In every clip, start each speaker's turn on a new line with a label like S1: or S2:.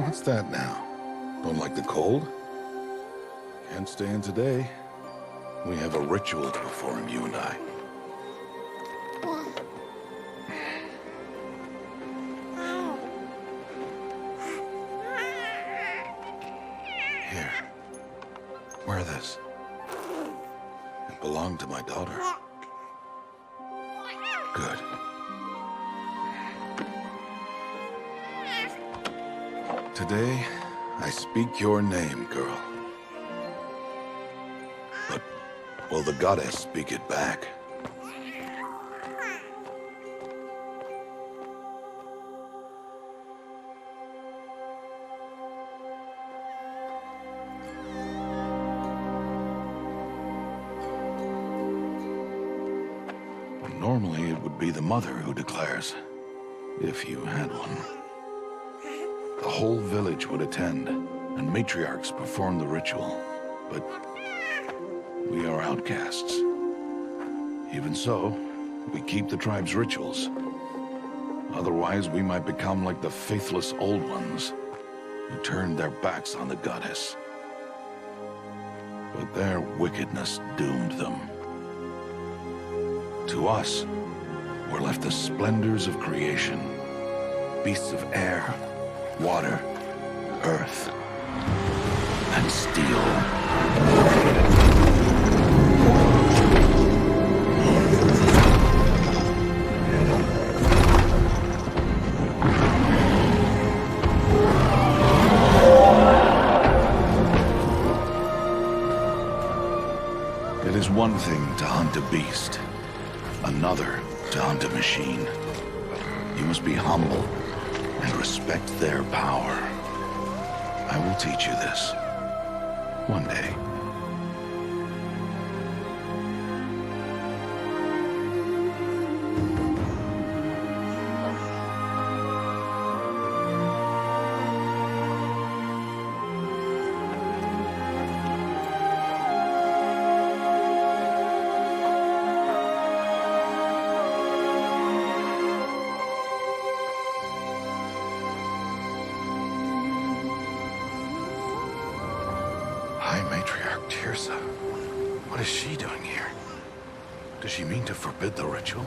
S1: What's that now? Don't like the cold? Can't stay in today. We have a ritual to perform, you and I. Here. Wear this. It belonged to my daughter. Good. Today, I speak your name, girl. But will the goddess speak it back? Normally, it would be the mother who declares, if you had one. The whole village would attend, and matriarchs perform the ritual. But we are outcasts. Even so, we keep the tribe's rituals. Otherwise, we might become like the faithless old ones, who turned their backs on the goddess. But their wickedness doomed them. To us, were left the splendors of creation, beasts of air, water, earth, and steel. It is one thing to hunt a beast, another to hunt a machine. You must be humble and respect their power. I will teach you this. One day. Matriarch Tirsa. What is she doing here? Does she mean to forbid the ritual?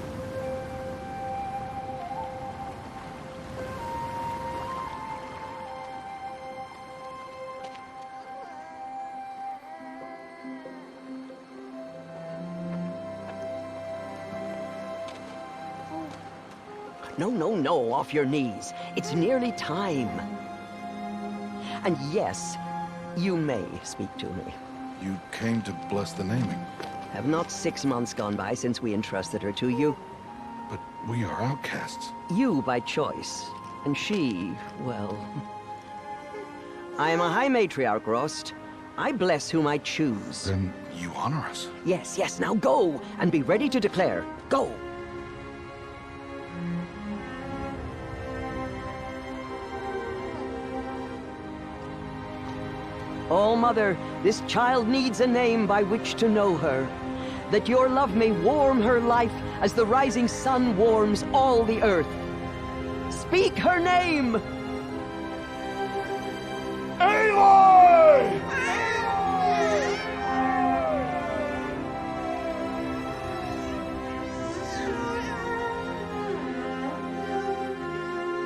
S2: No, off your knees. It's nearly time. And yes, you may speak to me.
S1: You came to bless the naming.
S2: Have not 6 months gone by since we entrusted her to you?
S1: But we are outcasts.
S2: You by choice, and she, well... I am a High Matriarch, Rost. I bless whom I choose.
S1: Then you honor us.
S2: Yes, now go, and be ready to declare. Go! Oh, Mother, this child needs a name by which to know her, that your love may warm her life as the rising sun warms all the earth. Speak her name!
S1: Aloy!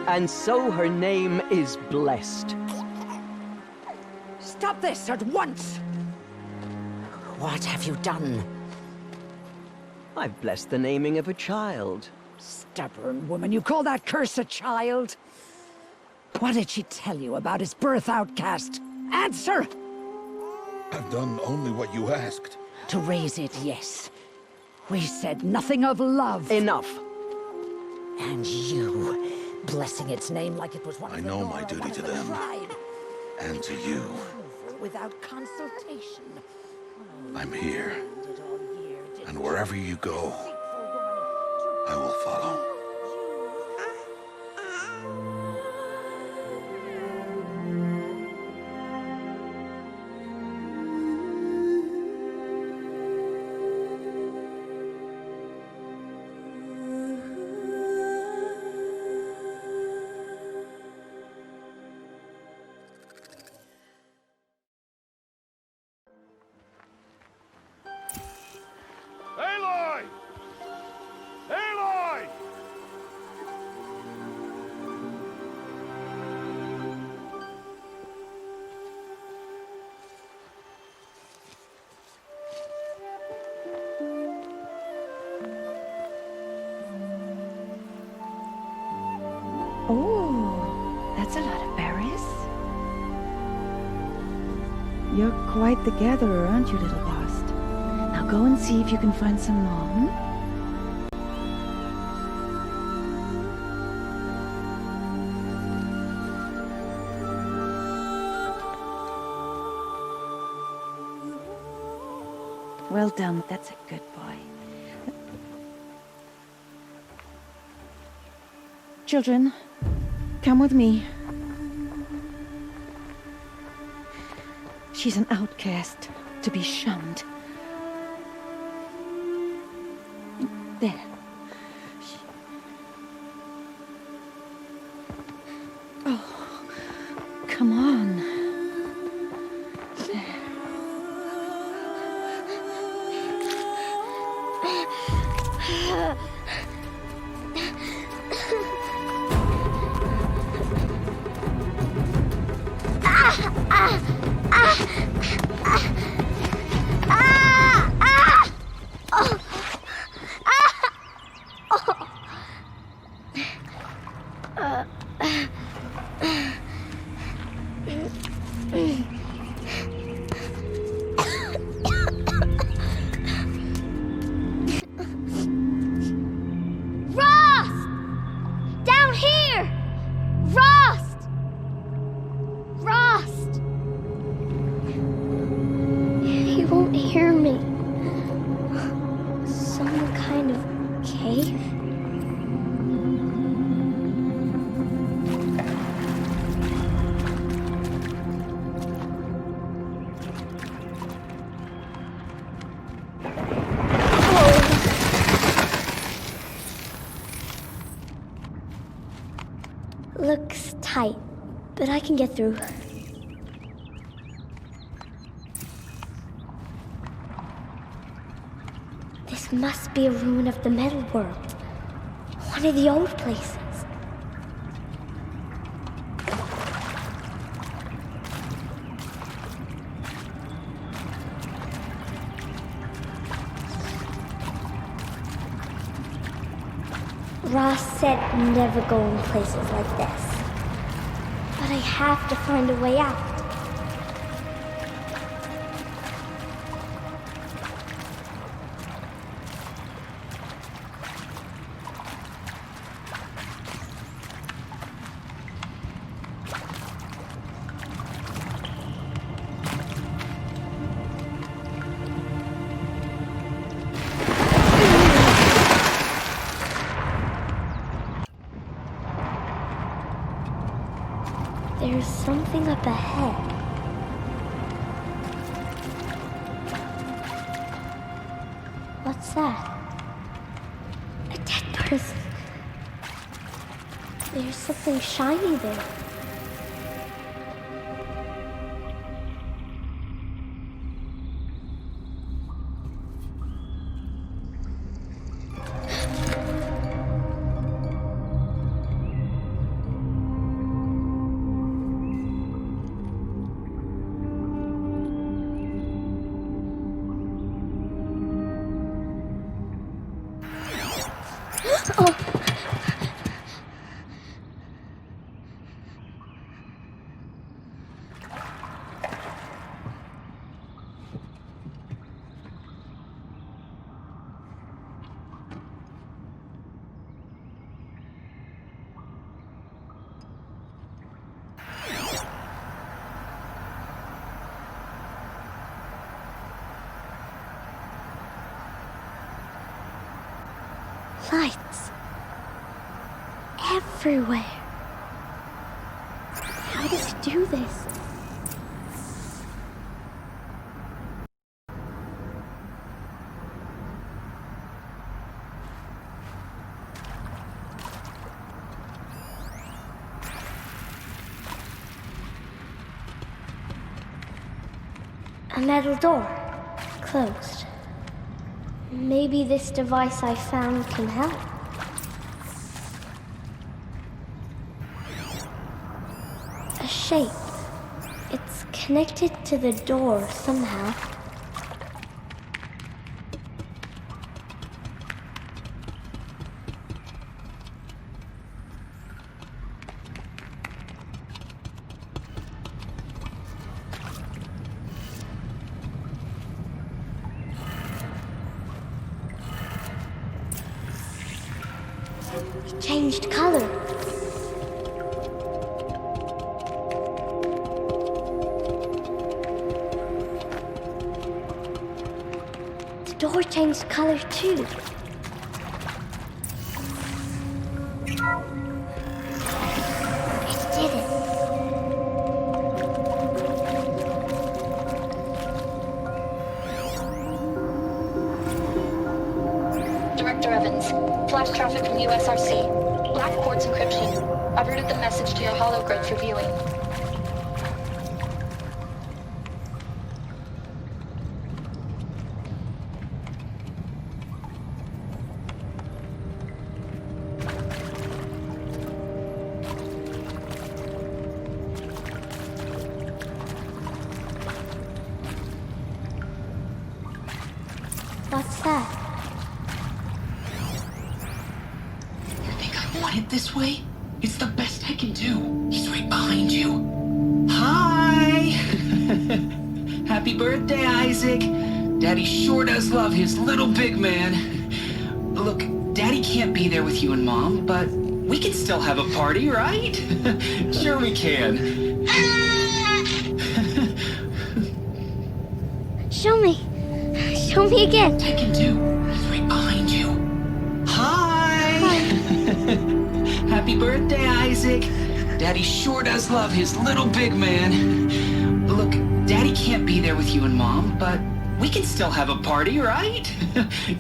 S2: And so her name is blessed.
S3: Stop this at once! What have you done?
S2: I've blessed the naming of a child.
S3: Stubborn woman, you call that curse a child? What did she tell you about his birth, outcast? Answer!
S1: I've done only what you asked.
S3: To raise it, yes. We said nothing of love.
S2: Enough.
S3: And you, blessing its name like it was one
S1: I
S3: of the
S1: know
S3: Nora,
S1: my duty
S3: one
S1: to
S3: of the
S1: them.
S3: tribe.
S1: And to you.
S3: Without consultation.
S1: I'm here.
S3: Did all year, did
S1: And wherever you go, I will follow.
S4: You're quite the gatherer, aren't you, little bast? Now go and see if you can find some more, hmm? Well done, that's a good boy. Children, come with me. She's an outcast, to be shunned. There. Oh, come on. There.
S5: Looks tight, but I can get through. This must be a ruin of the metal world. One of the old places. Ross said never go in places like this. But I have to find a way out. There's something up ahead. What's that? A dead person. There's something shiny there. Lights. Everywhere. How does he do this? A metal door. Closed. Maybe this device I found can help. A shape. It's connected to the door somehow. It changed color. The door changed color too. It did it.
S6: Director Evans, flash traffic from USRC. Black quartz encryption. I've routed the message to your hologrid for viewing.
S5: What's that?
S7: You think I want it this way? It's the best I can do. He's right behind you. Hi! Happy birthday, Isaac. Daddy sure does love his little big man. Look, Daddy can't be there with you and Mom, but we can still have a party, right? Sure we can.
S5: Show me. Show me again.
S7: I can do. He's right behind you. Hi! Happy birthday, Isaac. Daddy sure does love his little big man. Look, Daddy can't be there with you and Mom, but we can still have a party, right?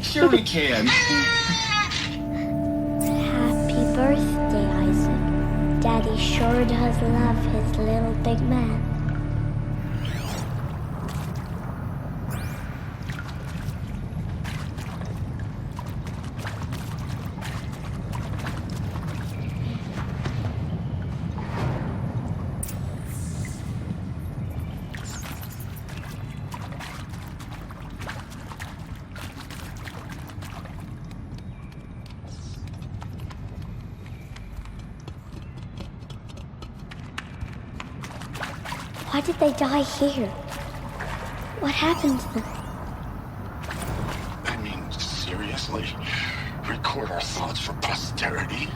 S7: Sure we can.
S5: Happy birthday, Isaac. Daddy sure does love his little big man. Why did they die here? What happened to them?
S1: I mean, seriously? Record our thoughts for posterity?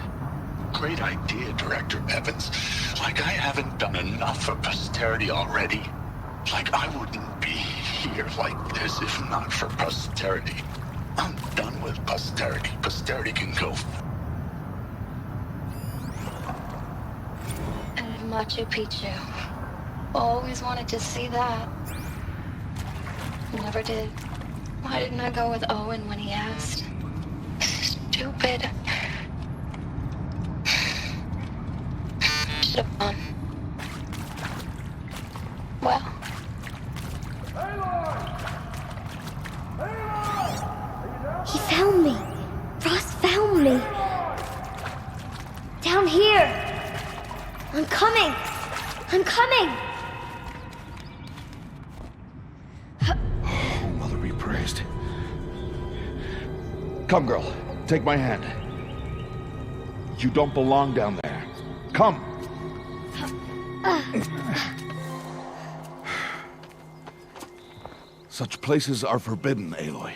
S1: Great idea, Director Evans. Like I haven't done enough for posterity already. Like I wouldn't be here like this if not for posterity. I'm done with posterity. Posterity can go.
S6: And Machu Picchu. Always wanted to see that. Never did. Why didn't I go with Owen when he asked? Stupid. Should have gone. Well.
S5: He found me. Ross found me. Down here. I'm coming. I'm coming.
S1: Oh, Mother be praised. Come, girl. Take my hand. You don't belong down there. Come. Such places are forbidden, Aloy.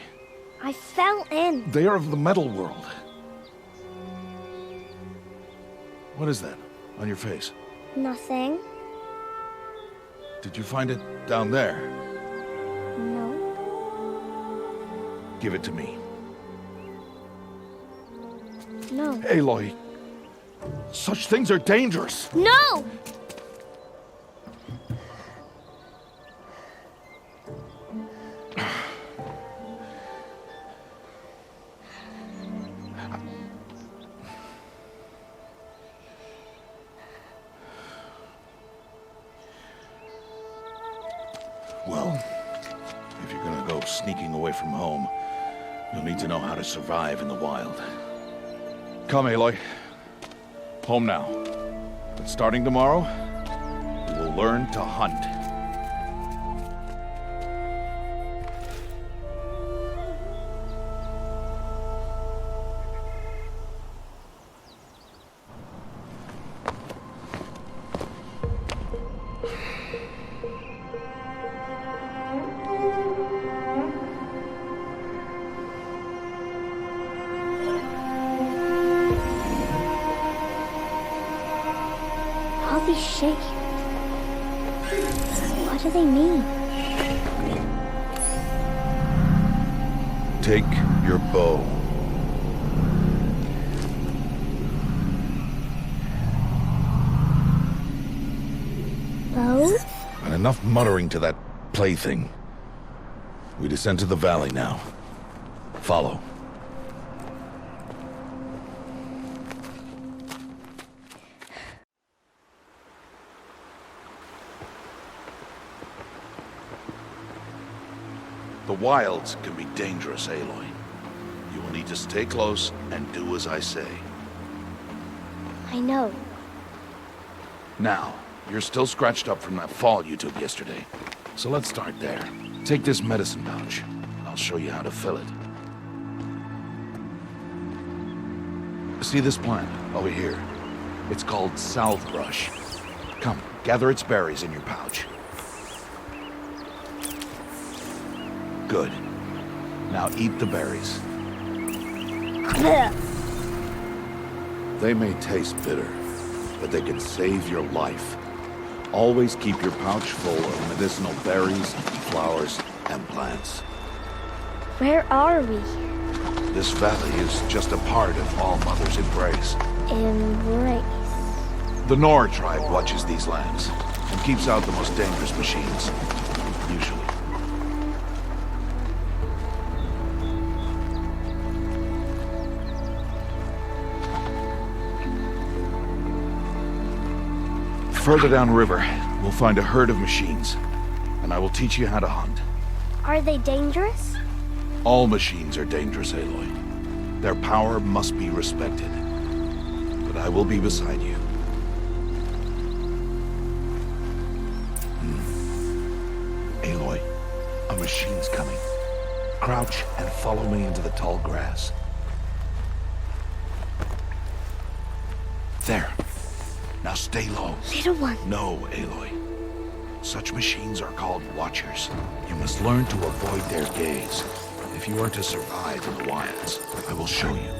S5: I fell in.
S1: They are of the metal world. What is that on your face?
S5: Nothing.
S1: Did you find it down there?
S5: No.
S1: Give it to me.
S5: No.
S1: Aloy, such things are dangerous.
S5: No!
S1: Well, if you're gonna go sneaking away from home, you'll need to know how to survive in the wild. Come, Aloy. Home now. But starting tomorrow, you will learn to hunt.
S5: shape. What do they mean?
S1: Take your bow.
S5: Bow?
S1: And enough muttering to that plaything. We descend to the valley now. Follow. The wilds can be dangerous, Aloy. You will need to stay close and do as I say.
S5: I know.
S1: Now, you're still scratched up from that fall you took yesterday. So let's start there. Take this medicine pouch. I'll show you how to fill it. See this plant over here? It's called salve brush. Come, gather its berries in your pouch. Good. Now eat the berries. They may taste bitter, but they can save your life. Always keep your pouch full of medicinal berries, flowers, and plants.
S5: Where are we?
S1: This valley is just a part of All Mother's embrace.
S5: Embrace.
S1: The Nor tribe watches these lands and keeps out the most dangerous machines, usually. Further downriver, we'll find a herd of machines, and I will teach you how to hunt.
S5: Are they dangerous?
S1: All machines are dangerous, Aloy. Their power must be respected. But I will be beside you. Aloy, a machine's coming. Crouch and follow me into the tall grass. There. Now stay low.
S5: Little one.
S1: No, Aloy. Such machines are called Watchers. You must learn to avoid their gaze. If you are to survive in the wilds, I will show you.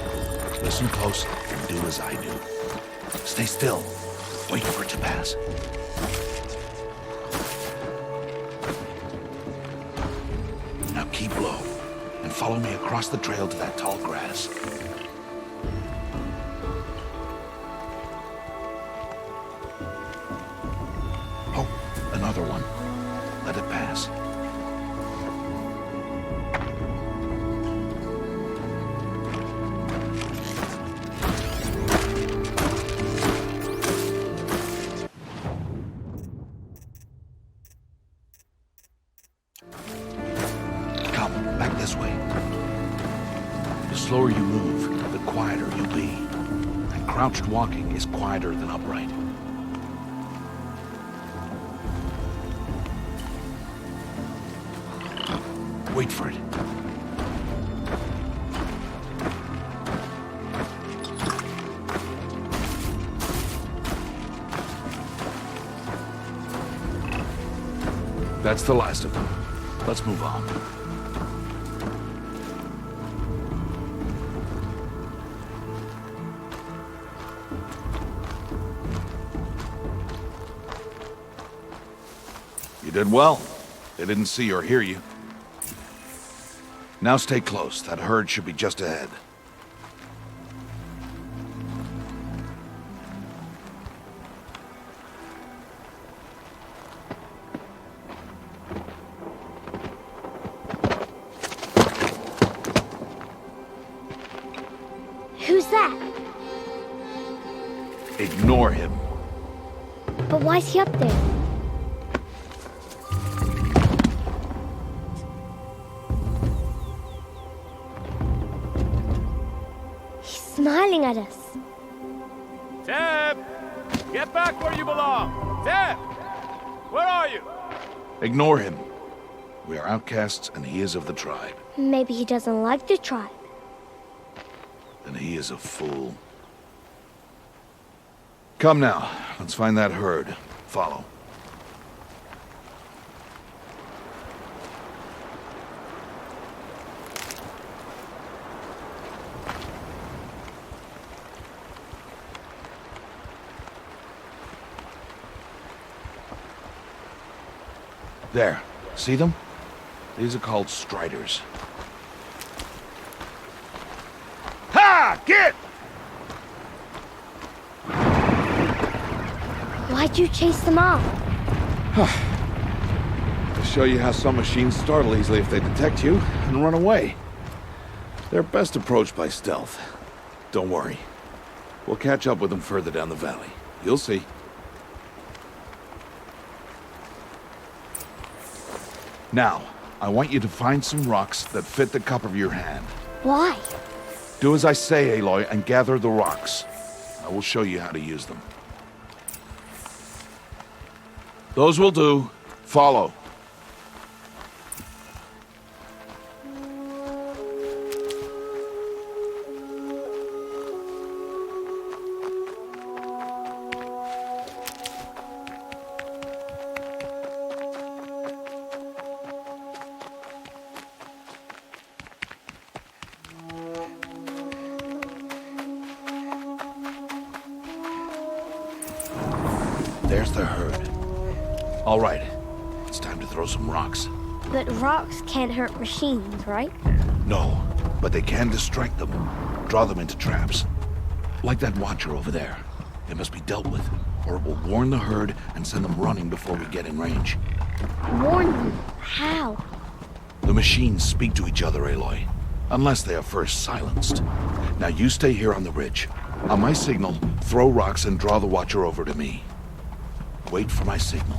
S1: Listen close and do as I do. Stay still. Wait for it to pass. Now keep low and follow me across the trail to that tall grass. Oh, another one. Let it pass. Come, back this way. The slower you move, the quieter you'll be. And crouched walking is quieter than upright. Wait for it. That's the last of them. Let's move on. You did well. They didn't see or hear you. Now stay close. That herd should be just ahead.
S5: Who's that?
S1: Ignore him.
S5: But why's he up there? He's smiling at us.
S8: Zeb! Get back where you belong! Zeb! Where are you?
S1: Ignore him. We are outcasts, and he is of the tribe.
S5: Maybe he doesn't like the tribe.
S1: And he is a fool. Come now. Let's find that herd. Follow. There. See them? These are called striders. Ha! Get!
S5: Why'd you chase them off?
S1: To show you how some machines startle easily if they detect you and run away. They're best approached by stealth. Don't worry. We'll catch up with them further down the valley. You'll see. Now, I want you to find some rocks that fit the cup of your hand.
S5: Why?
S1: Do as I say, Aloy, and gather the rocks. I will show you how to use them. Those will do. Follow. There's the herd. All right, it's time to throw some rocks.
S5: But rocks can't hurt machines, right?
S1: No, but they can distract them, draw them into traps. Like that watcher over there. It must be dealt with, or it will warn the herd and send them running before we get in range.
S5: Warn them? How?
S1: The machines speak to each other, Aloy, unless they are first silenced. Now you stay here on the ridge. On my signal, throw rocks and draw the watcher over to me. Wait for my signal.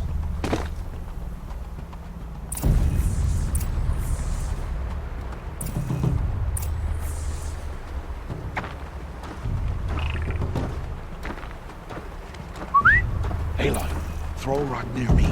S1: Aloy, throw a rock near me.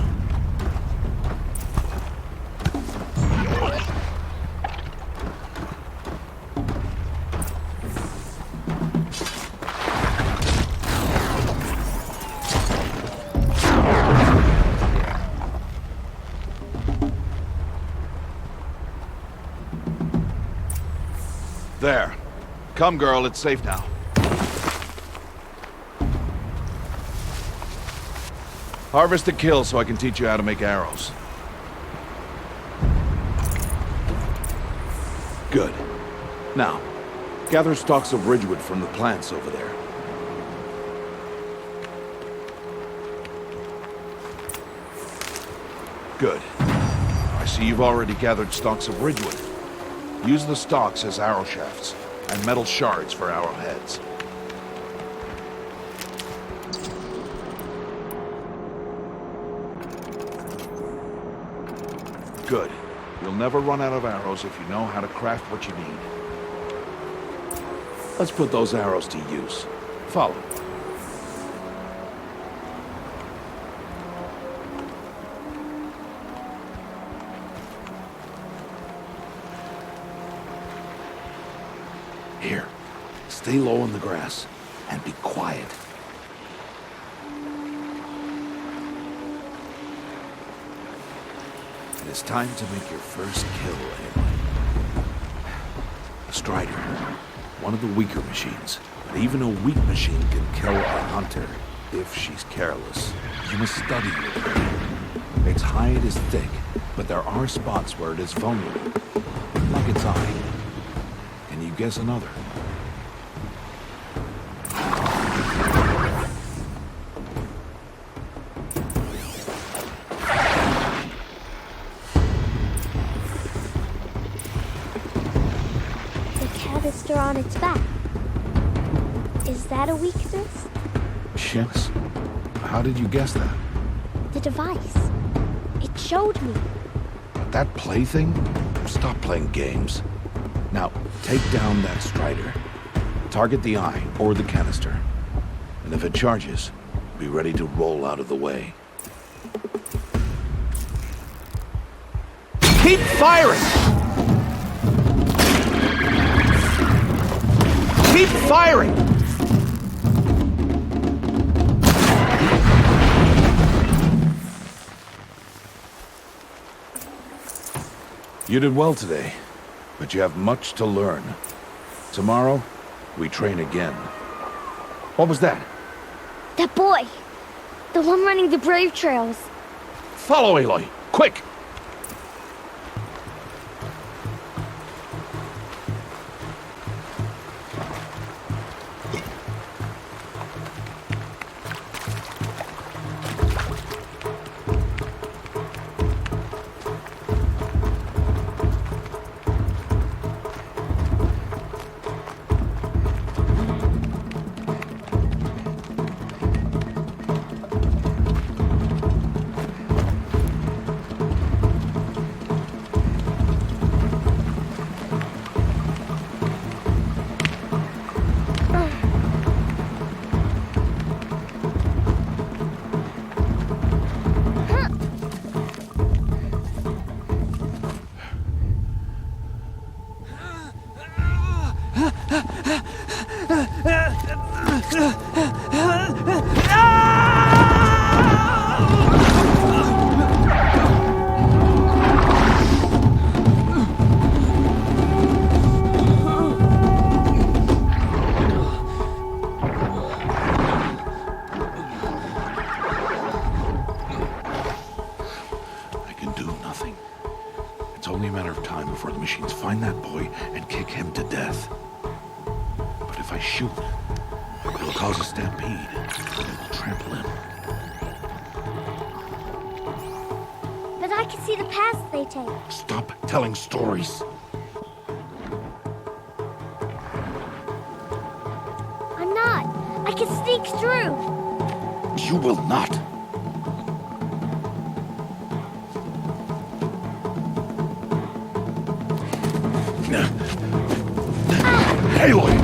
S1: There. Come, girl, it's safe now. Harvest the kill so I can teach you how to make arrows. Good. Now, gather stalks of ridgewood from the plants over there. Good. I see you've already gathered stalks of ridgewood. Use the stalks as arrow shafts, and metal shards for arrowheads. Good. You'll never run out of arrows if you know how to craft what you need. Let's put those arrows to use. Follow. Here, stay low in the grass and be quiet. It is time to make your first kill, Aloy. A strider, one of the weaker machines. But even a weak machine can kill a hunter if she's careless. You must study your prey. Its hide is thick, but there are spots where it is vulnerable, like its eye. Can you guess another?
S5: The canister on its back. Is that a weakness?
S1: Yes. How did you guess that?
S5: The device. It showed me.
S1: That plaything? Stop playing games. Now, take down that strider. Target the eye or the canister. And if it charges, be ready to roll out of the way. Keep firing! Keep firing! You did well today, but you have much to learn. Tomorrow, we train again. What was that?
S5: That boy. The one running the brave trails.
S1: Follow, Aloy! quick! I can do nothing. It's only a matter of time before the machines find that boy and kick him to death. But if I shoot, it'll cause a stampede. It will trample him.
S5: But I can see the paths they take.
S1: Stop telling stories.
S5: I'm not. I can sneak through.
S1: You will not. Aloy!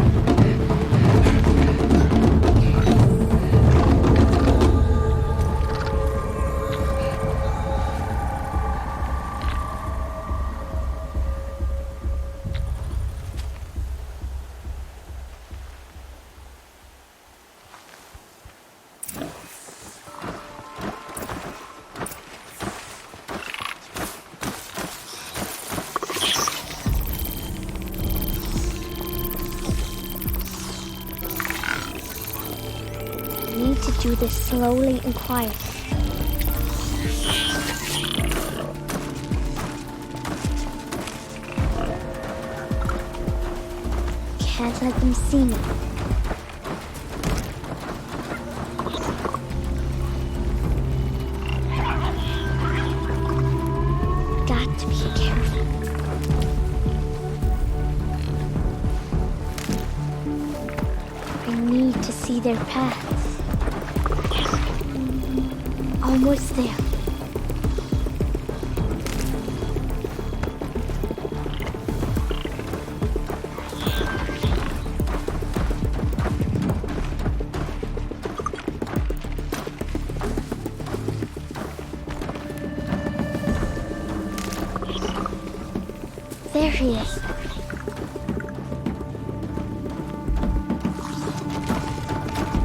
S5: I need to do this slowly and quietly. Can't let them see me. Got to be careful. I need to see their paths. Almost there. There he is.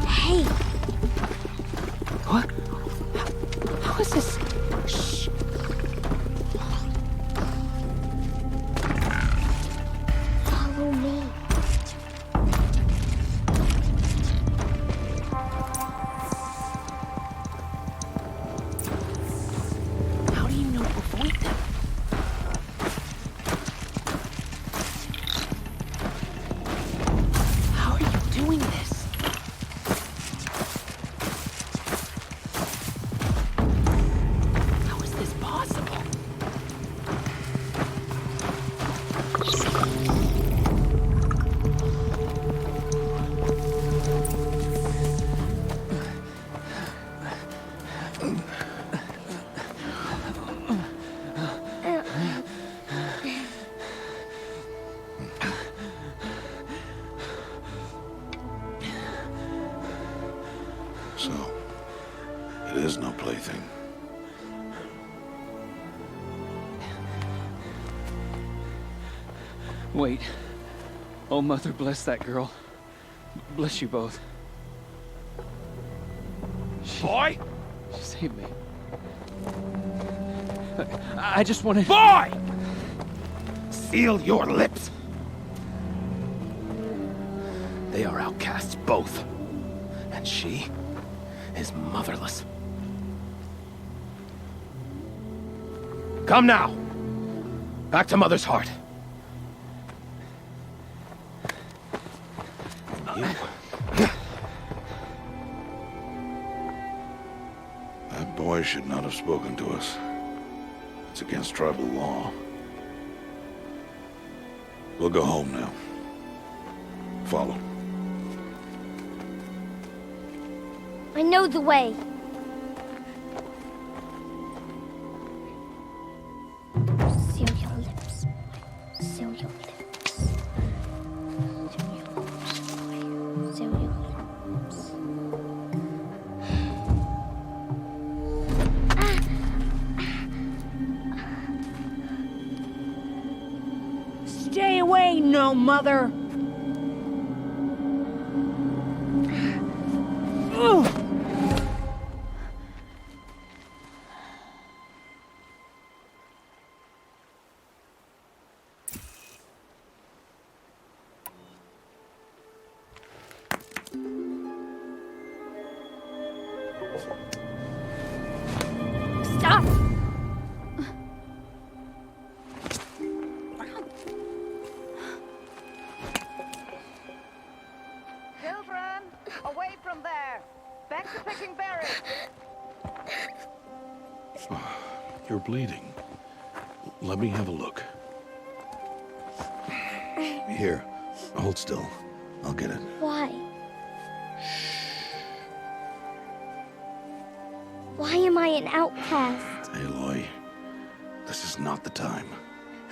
S5: Hey.
S7: What? How is this? Shh.
S5: Follow me.
S7: How do you know to avoid them? How are you doing this? How is this possible?
S1: So, it is no plaything.
S9: Wait. Oh, Mother, bless that girl. Bless you both.
S8: Boy!
S9: She saved me. I just wanted...
S8: Boy!
S10: Seal your lips! They are outcasts, both. And she is motherless. Come now. Back to Mother's heart.
S1: That boy should not have spoken to us. It's against tribal law. We'll go home now. Follow.
S5: I know the way. Seal your lips. Seal your lips. Seal your lips, boy. Seal your lips.
S3: Stay away, no mother!
S5: Stop!
S2: Children, away from there. Back to picking berries.
S1: You're bleeding. Let me have a look. Here, hold still. I'll get it.
S5: Why? Why am I an outcast?
S1: Aloy, this is not the time.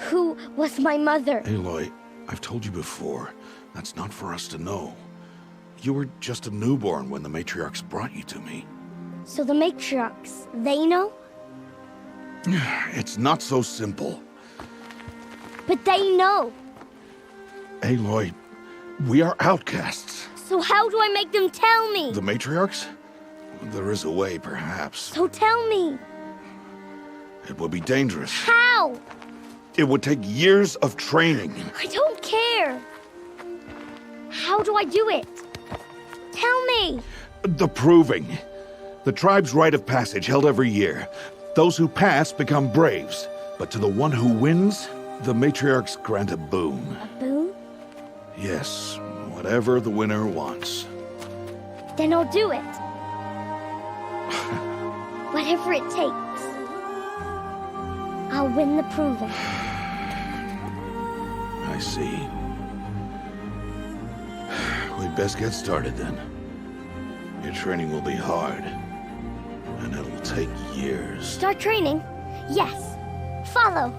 S5: Who was my mother?
S1: Aloy, I've told you before, that's not for us to know. You were just a newborn when the matriarchs brought you to me.
S5: So the matriarchs, they know?
S1: It's not so simple.
S5: But they know.
S1: Aloy, we are outcasts.
S5: So how do I make them tell me?
S1: The matriarchs? There is a way, perhaps.
S5: So tell me.
S1: It would be dangerous.
S5: How?
S1: It would take years of training.
S5: I don't care. How do I do it? Tell me.
S1: The proving. The tribe's rite of passage held every year. Those who pass become braves. But to the one who wins, the matriarchs grant a boon.
S5: A boon?
S1: Yes, whatever the winner wants.
S5: Then I'll do it. Whatever it takes. I'll win the proving.
S1: I see. We'd best get started then. Your training will be hard, and it'll take years.
S5: Start training? Yes. Follow.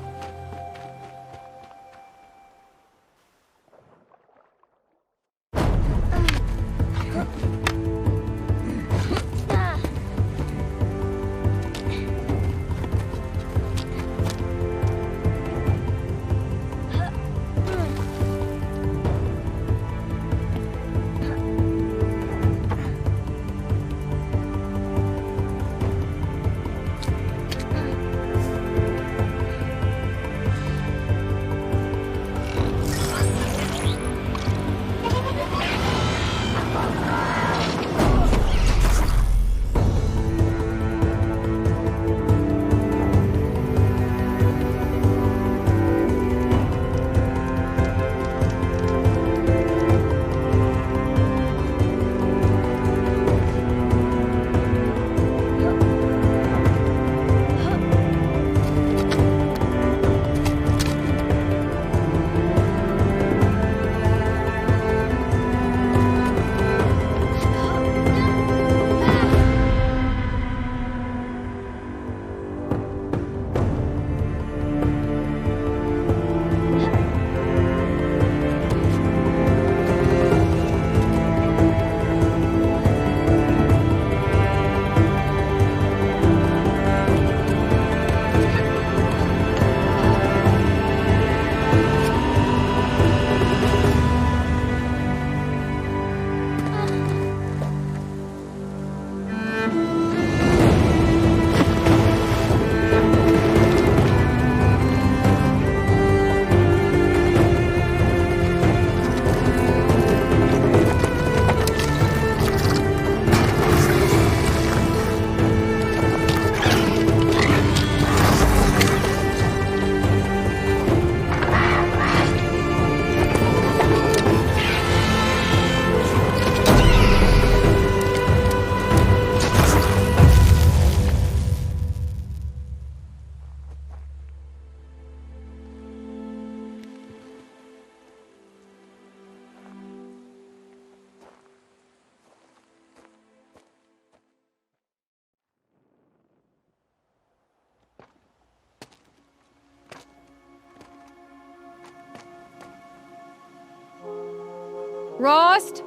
S11: Rost?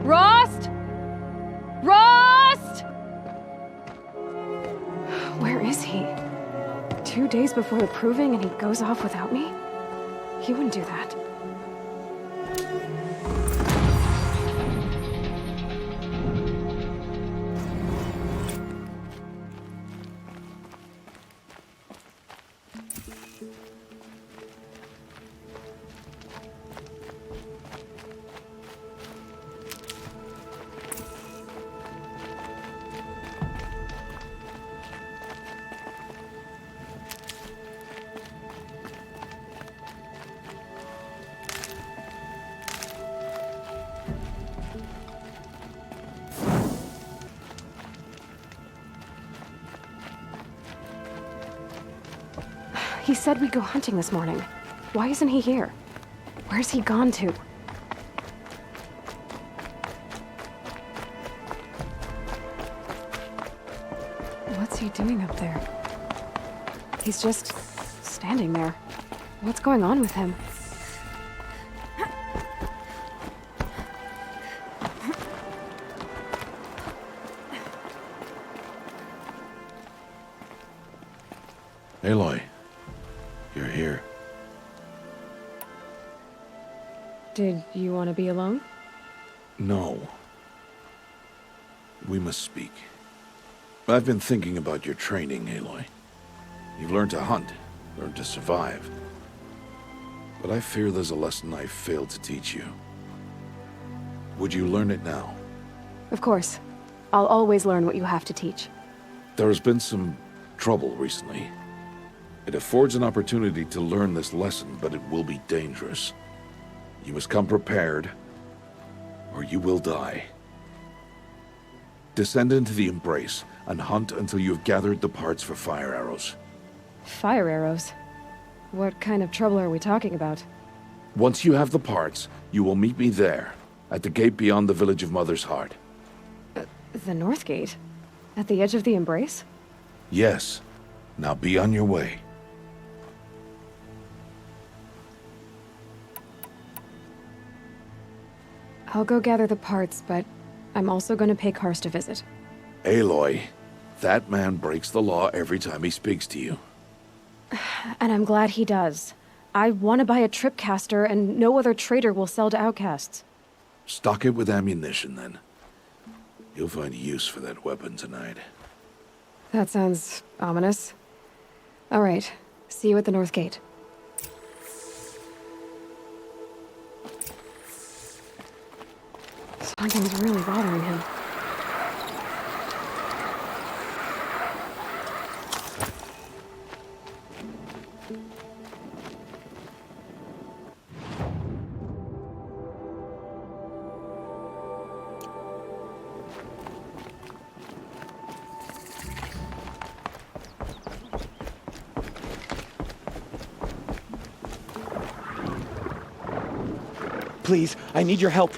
S11: Rost? Rost? Where is he? 2 days before the proving and he goes off without me? He wouldn't do that. He said we'd go hunting this morning. Why isn't he here? Where's he gone to? What's he doing up there? He's just standing there. What's going on with him?
S1: Aloy, you're here.
S11: Did you want to be alone?
S1: No. We must speak. I've been thinking about your training, Aloy. You've learned to hunt, learned to survive. But I fear there's a lesson I failed to teach you. Would you learn it now?
S11: Of course. I'll always learn what you have to teach.
S1: There has been some trouble recently. It affords an opportunity to learn this lesson, but it will be dangerous. You must come prepared, or you will die. Descend into the Embrace and hunt until you have gathered the parts for fire arrows.
S11: Fire arrows? What kind of trouble are we talking about?
S1: Once you have the parts, you will meet me there, at the gate beyond the village of Mother's Heart.
S11: The North Gate? At the edge of the Embrace?
S1: Yes. Now be on your way.
S11: I'll go gather the parts, but I'm also going to pay Karst a visit.
S1: Aloy, that man breaks the law every time he speaks to you.
S11: And I'm glad he does. I want to buy a tripcaster, and no other trader will sell to outcasts.
S1: Stock it with ammunition, then. You'll find use for that weapon tonight.
S11: That sounds ominous. All right. See you at the North Gate. Something's really bothering him.
S12: Please, I need your help.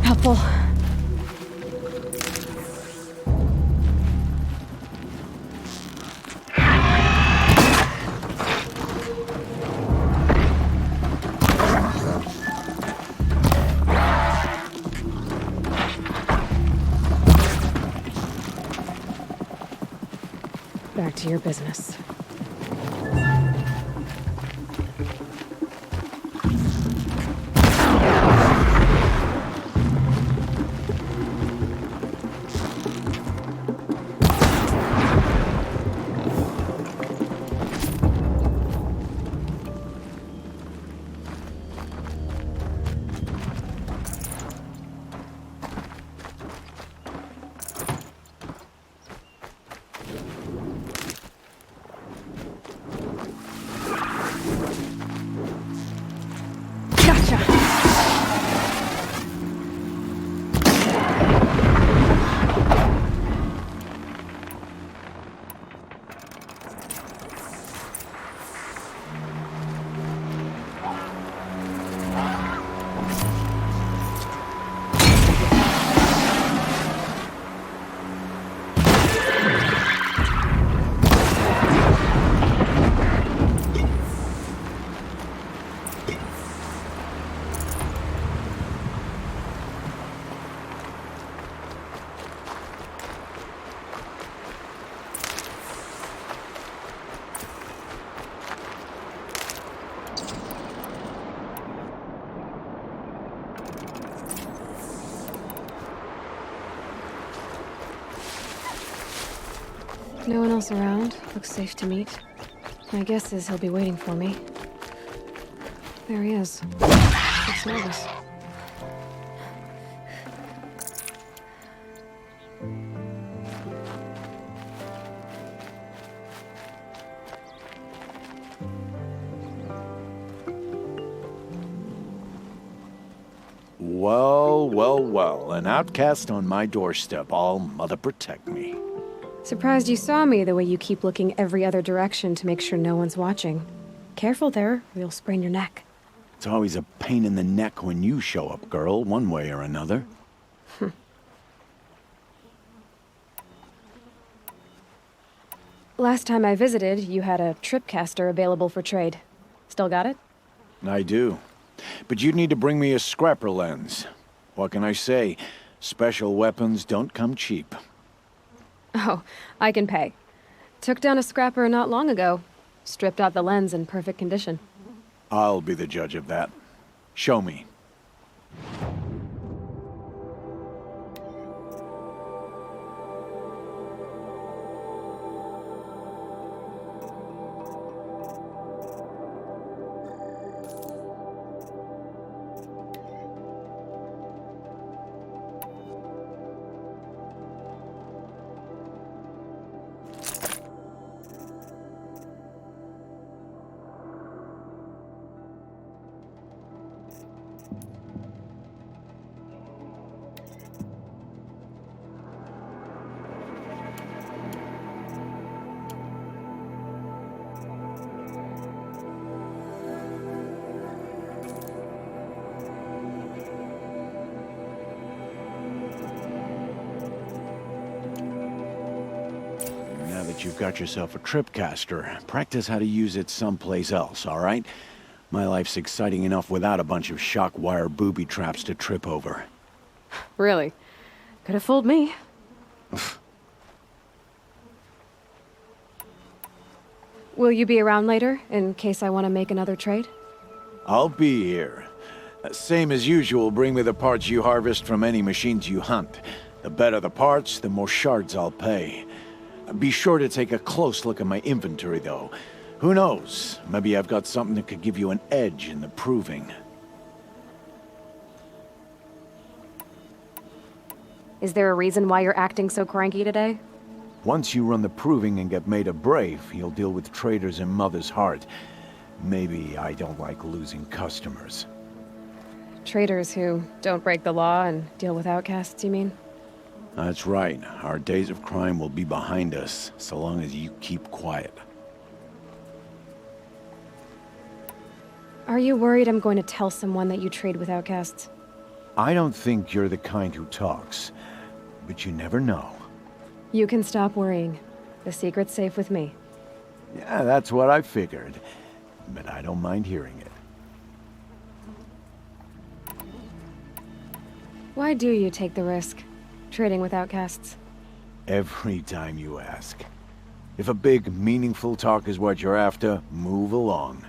S12: Helpful. Back to your business.
S11: No one else around. Looks safe to meet. My guess is he'll be waiting for me. There he is. Looks nervous.
S13: Well, well, well. An outcast on my doorstep. All mother protect me.
S11: Surprised you saw me the way you keep looking every other direction to make sure no one's watching. Careful there, or you'll sprain your neck.
S13: It's always a pain in the neck when you show up, girl, one way or another.
S11: Last time I visited, you had a tripcaster available for trade. Still got it?
S13: I do. But you'd need to bring me a scrapper lens. What can I say? Special weapons don't come cheap.
S11: Oh, I can pay. Took down a scrapper not long ago. Stripped out the lens in perfect condition.
S13: I'll be the judge of that. Show me. Now that you've got yourself a tripcaster, practice how to use it someplace else, all right? My life's exciting enough without a bunch of shock wire booby traps to trip over.
S11: Really? Could have fooled me. Will you be around later, in case I want to make another trade?
S13: I'll be here. Same as usual, bring me the parts you harvest from any machines you hunt. The better the parts, the more shards I'll pay. Be sure to take a close look at my inventory, though. Who knows? Maybe I've got something that could give you an edge in the proving.
S11: Is there a reason why you're acting so cranky today?
S13: Once you run the proving and get made a brave, you'll deal with traitors in Mother's Heart. Maybe I don't like losing customers.
S11: Traitors who don't break the law and deal with outcasts, you mean?
S13: That's right. Our days of crime will be behind us, so long as you keep quiet.
S11: Are you worried I'm going to tell someone that you trade with outcasts?
S13: I don't think you're the kind who talks, but you never know.
S11: You can stop worrying. The secret's safe with me.
S13: Yeah, that's what I figured, but I don't mind hearing it.
S11: Why do you take the risk, trading with outcasts?
S13: Every time you ask. If a big, meaningful talk is what you're after, move along.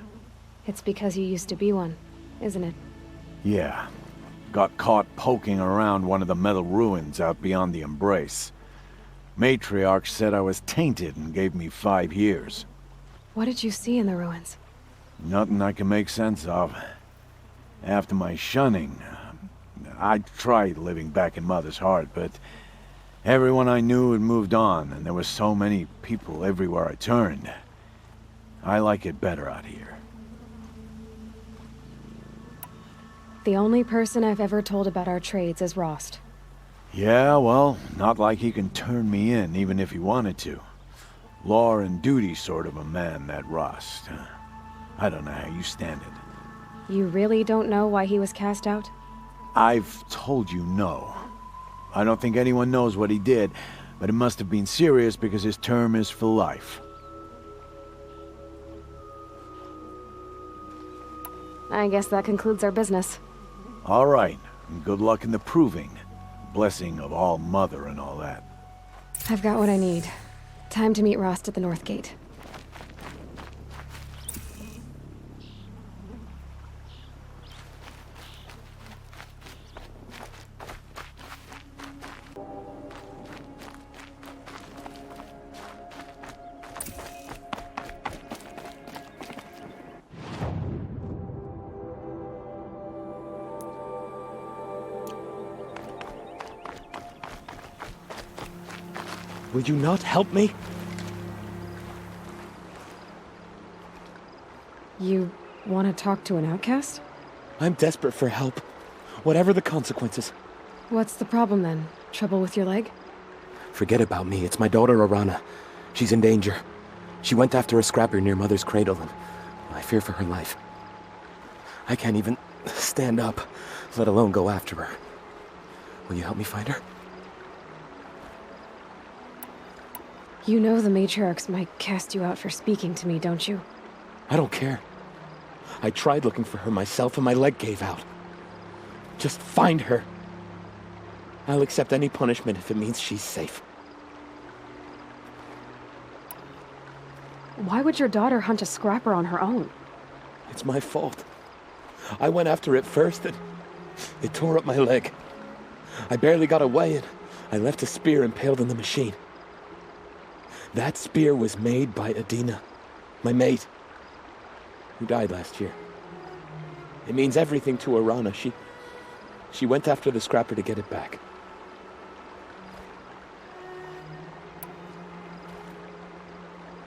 S11: It's because you used to be one, isn't it?
S13: Yeah. Got caught poking around one of the metal ruins out beyond the Embrace. Matriarch said I was tainted and gave me 5 years.
S11: What did you see in the ruins?
S13: Nothing I can make sense of. After my shunning, I tried living back in Mother's Heart, but everyone I knew had moved on, and there were so many people everywhere I turned. I like it better out here.
S11: The only person I've ever told about our trades is Rost.
S13: Yeah, well, not like he can turn me in, even if he wanted to. Law and duty sort of a man, that Rost. I don't know how you stand it.
S11: You really don't know why he was cast out?
S13: I've told you no. I don't think anyone knows what he did, but it must have been serious because his term is for life.
S11: I guess that concludes our business.
S13: All right, and good luck in the proving. Blessing of all Mother and all that.
S11: I've got what I need. Time to meet Rost at the North Gate.
S12: Will you not help me?
S11: You want to talk to an outcast?
S12: I'm desperate for help. Whatever the consequences.
S11: What's the problem then? Trouble with your leg?
S12: Forget about me. It's my daughter, Arana. She's in danger. She went after a scrapper near Mother's cradle, and I fear for her life. I can't even stand up, let alone go after her. Will you help me find her?
S11: You know the matriarchs might cast you out for speaking to me, don't you?
S12: I don't care. I tried looking for her myself and my leg gave out. Just find her. I'll accept any punishment if it means she's safe.
S11: Why would your daughter hunt a scrapper on her own?
S12: It's my fault. I went after it first and it tore up my leg. I barely got away and I left a spear impaled in the machine. That spear was made by Adina, my mate, who died last year. It means everything to Arana. She went after the scrapper to get it back.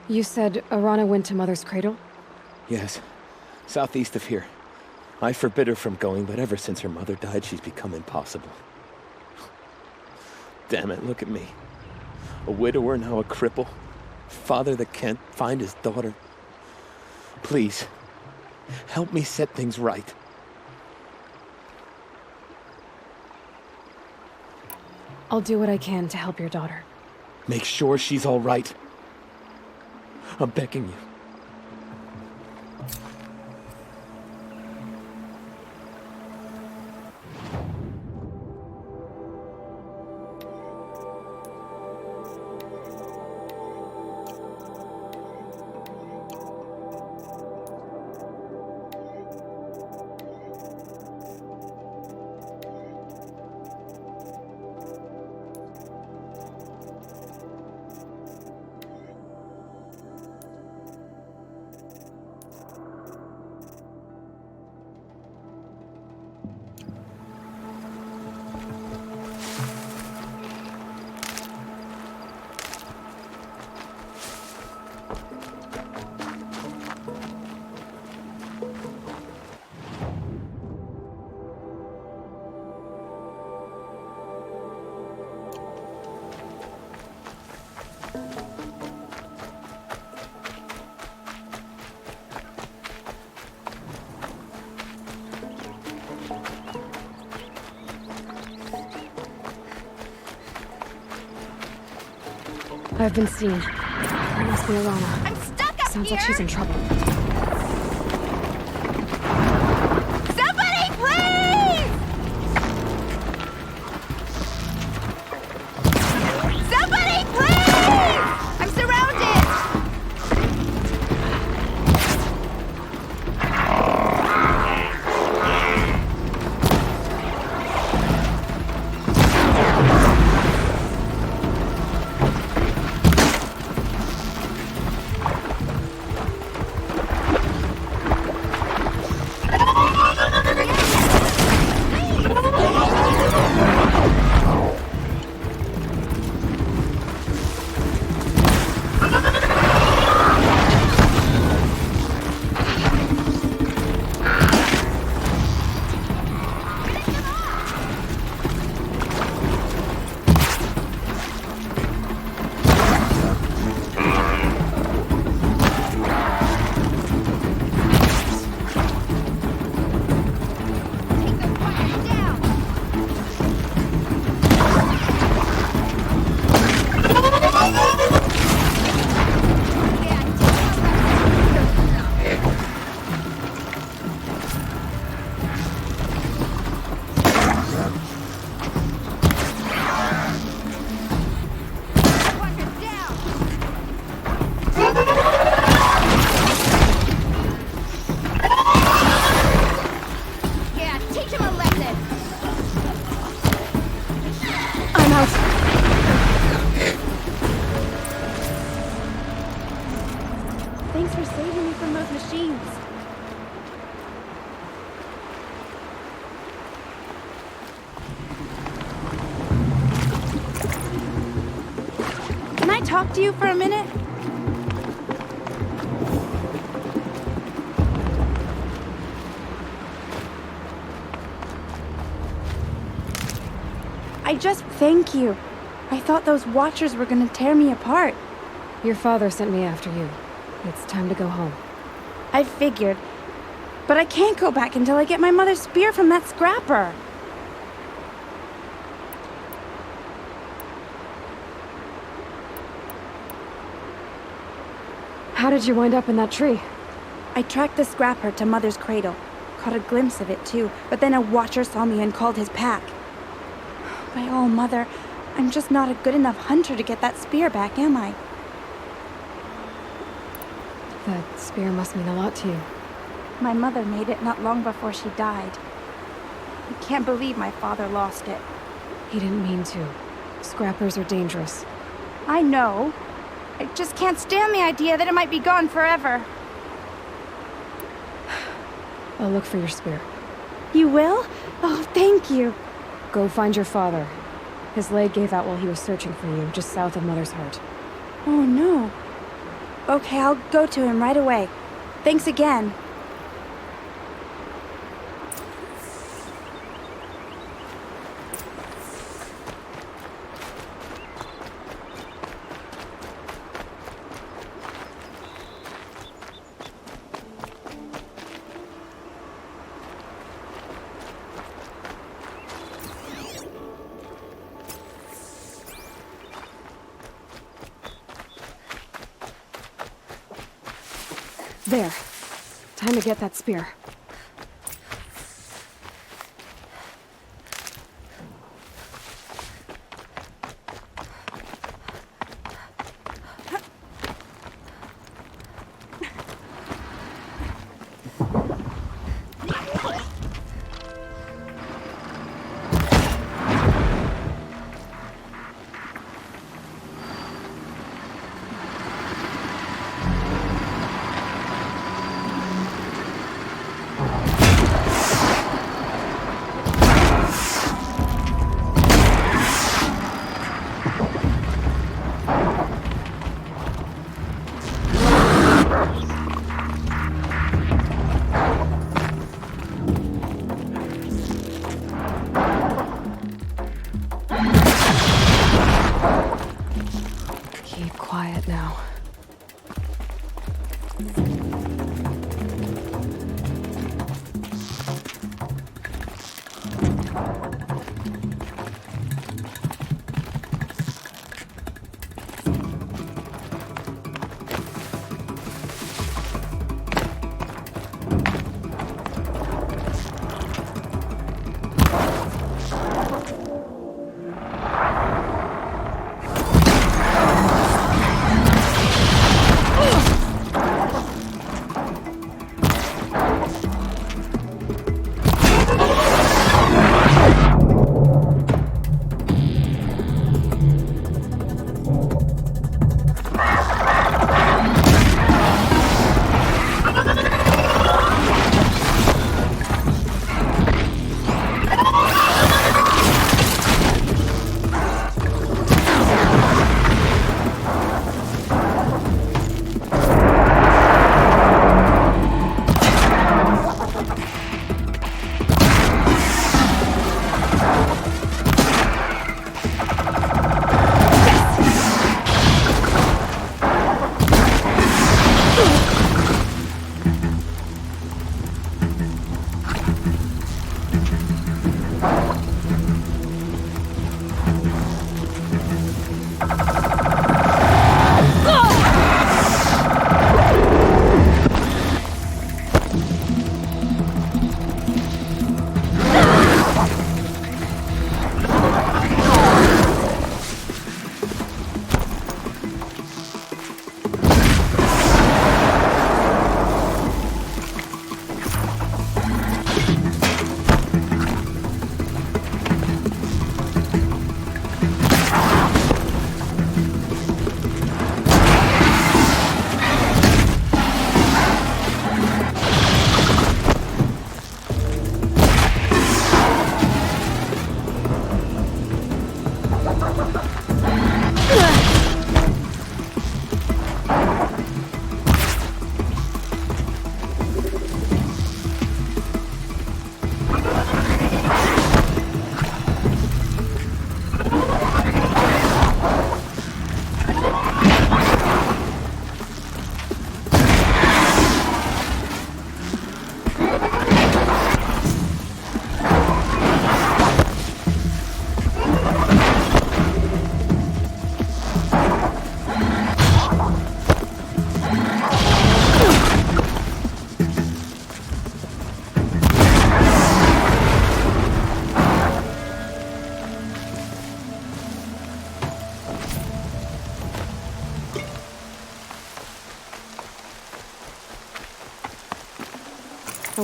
S11: You said Arana went to Mother's cradle?
S12: Yes, southeast of here. I forbid her from going, but ever since her mother died, she's become impossible. Damn it, look at me. A widower, now a cripple. Father that can't find his daughter. Please, help me set things right.
S11: I'll do what I can to help your daughter.
S12: Make sure she's all right. I'm begging you.
S11: I've been seen. That must be Arana.
S5: I'm stuck up
S11: Sounds
S5: here!
S11: like she's in trouble.
S5: Somebody, please! Somebody, please! I'm surrounded!
S4: talk to you for a minute? Thank you. I thought those Watchers were gonna tear me apart.
S11: Your father sent me after you. It's time to go home.
S4: I figured. But I can't go back until I get my mother's spear from that scrapper.
S11: How did you wind up in that tree?
S4: I tracked the scrapper to Mother's cradle. Caught a glimpse of it too, but then a Watcher saw me and called his pack. By all, Mother, I'm just not a good enough hunter to get that spear back, am I?
S11: That spear must mean a lot to you.
S4: My mother made it not long before she died. I can't believe my father lost it.
S11: He didn't mean to. Scrappers are dangerous.
S4: I know. I just can't stand the idea that it might be gone forever.
S11: I'll look for your spear.
S4: You will? Oh, thank you.
S11: Go find your father. His leg gave out while he was searching for you, just south of Mother's Heart.
S4: Oh, no. Okay, I'll go to him right away. Thanks again.
S11: There. Time to get that spear. Quiet now.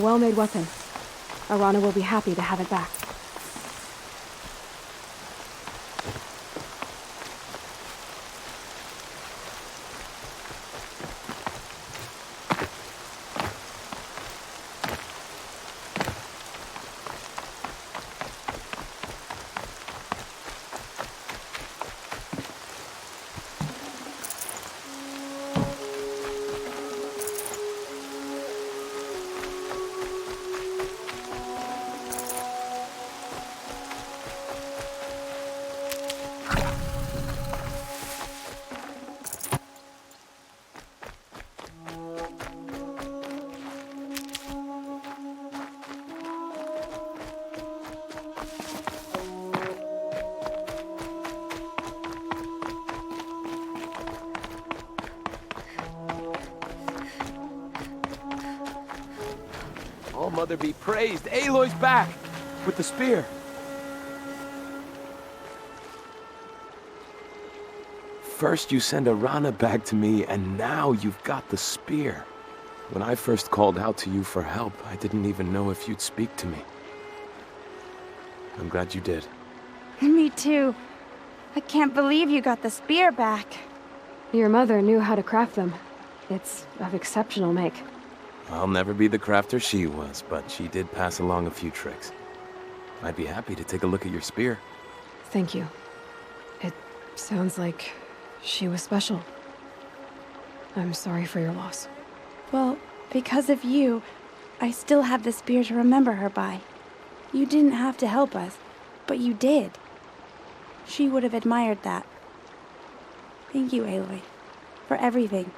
S11: well-made weapon. Arana will be happy to have it back.
S12: All Mother be praised. Aloy's back with the spear. First you send Arana back to me, and now you've got the spear. When I first called out to you for help, I didn't even know if you'd speak to me. I'm glad you did.
S4: Me too. I can't believe you got the spear back.
S11: Your mother knew how to craft them. It's of exceptional make.
S12: I'll never be the crafter she was, but she did pass along a few tricks. I'd be happy to take a look at your spear.
S11: Thank you. It sounds like she was special. I'm sorry for your loss.
S4: Well, because of you, I still have the spear to remember her by. You didn't have to help us, but you did. She would have admired that. Thank you, Aloy, for everything.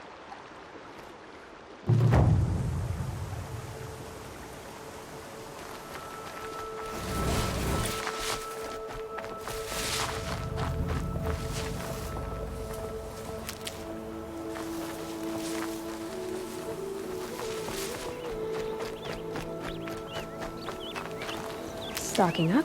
S11: Stocking up.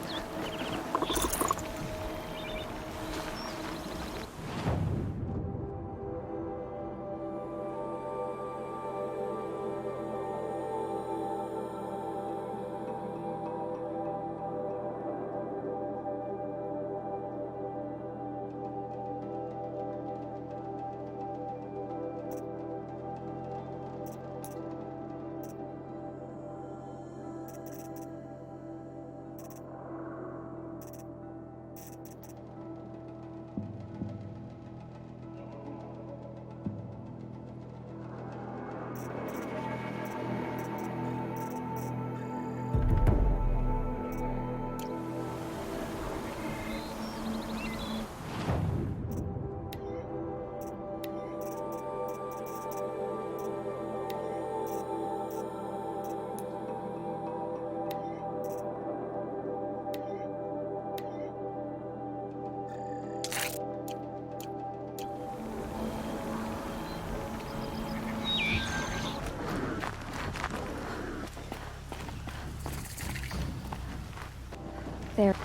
S11: There.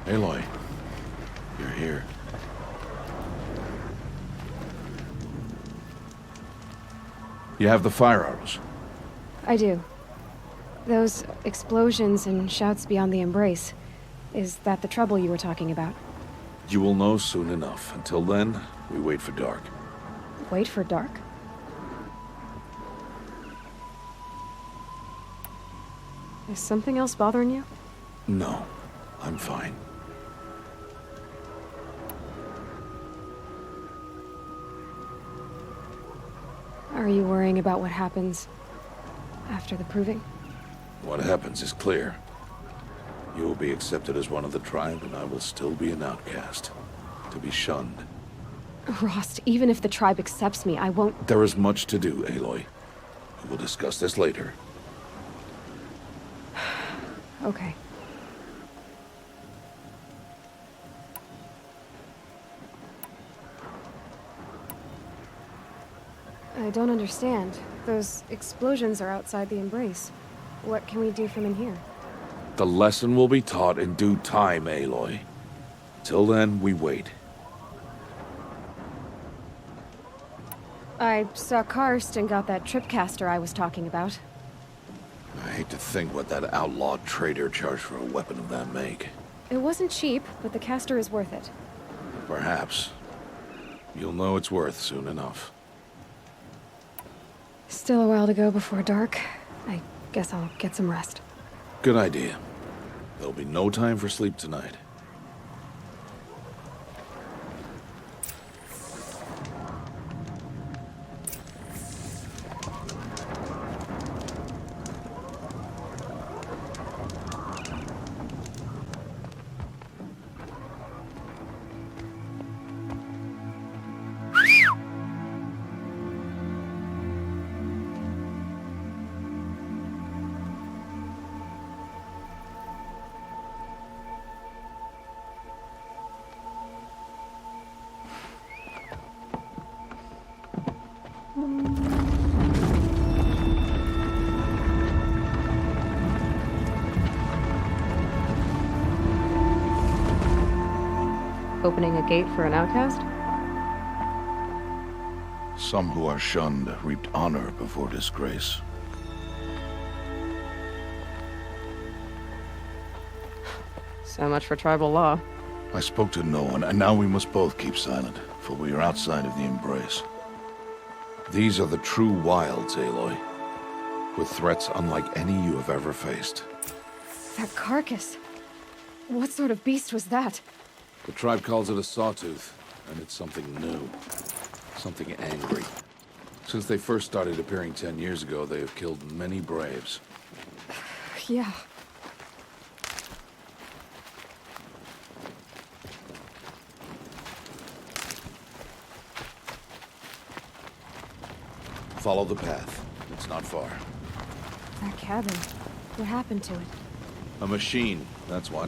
S1: Aloy, you're here. You have the fire arrows.
S11: I do. Those explosions and shouts beyond the embrace. Is that the trouble you were talking about?
S1: You will know soon enough. Until then, we wait for dark.
S11: Wait for dark? Is something else bothering you?
S1: No, I'm fine.
S11: Are you worrying about what happens after the proving?
S1: What happens is clear. You will be accepted as one of the tribe, and I will still be an outcast. To be shunned.
S11: Rost, even if the tribe accepts me, I won't...
S1: There is much to do, Aloy. We will discuss this later.
S11: Okay. I don't understand. Those explosions are outside the embrace. What can we do from in here?
S1: The lesson will be taught in due time, Aloy. Till then, we wait.
S11: I saw Karst and got that tripcaster I was talking about.
S1: I hate to think what that outlawed trader charged for a weapon of that make.
S11: It wasn't cheap, but the caster is worth it.
S1: Perhaps. You'll know it's worth soon enough.
S11: Still a while to go before dark. I guess I'll get some rest.
S1: Good idea. There'll be no time for sleep tonight.
S11: Opening a gate for an outcast?
S1: Some who are shunned reaped honor before disgrace.
S11: So much for tribal law.
S1: I spoke to no one, and now we must both keep silent, for we are outside of the embrace. These are the true wilds, Aloy, with threats unlike any you have ever faced.
S11: That carcass. What sort of beast was that?
S1: The tribe calls it a sawtooth, and it's something new. Something angry. Since they first started appearing 10 years ago, they have killed many braves.
S11: Yeah.
S1: Follow the path. It's not far.
S11: That cabin. What happened to it?
S1: A machine, that's what.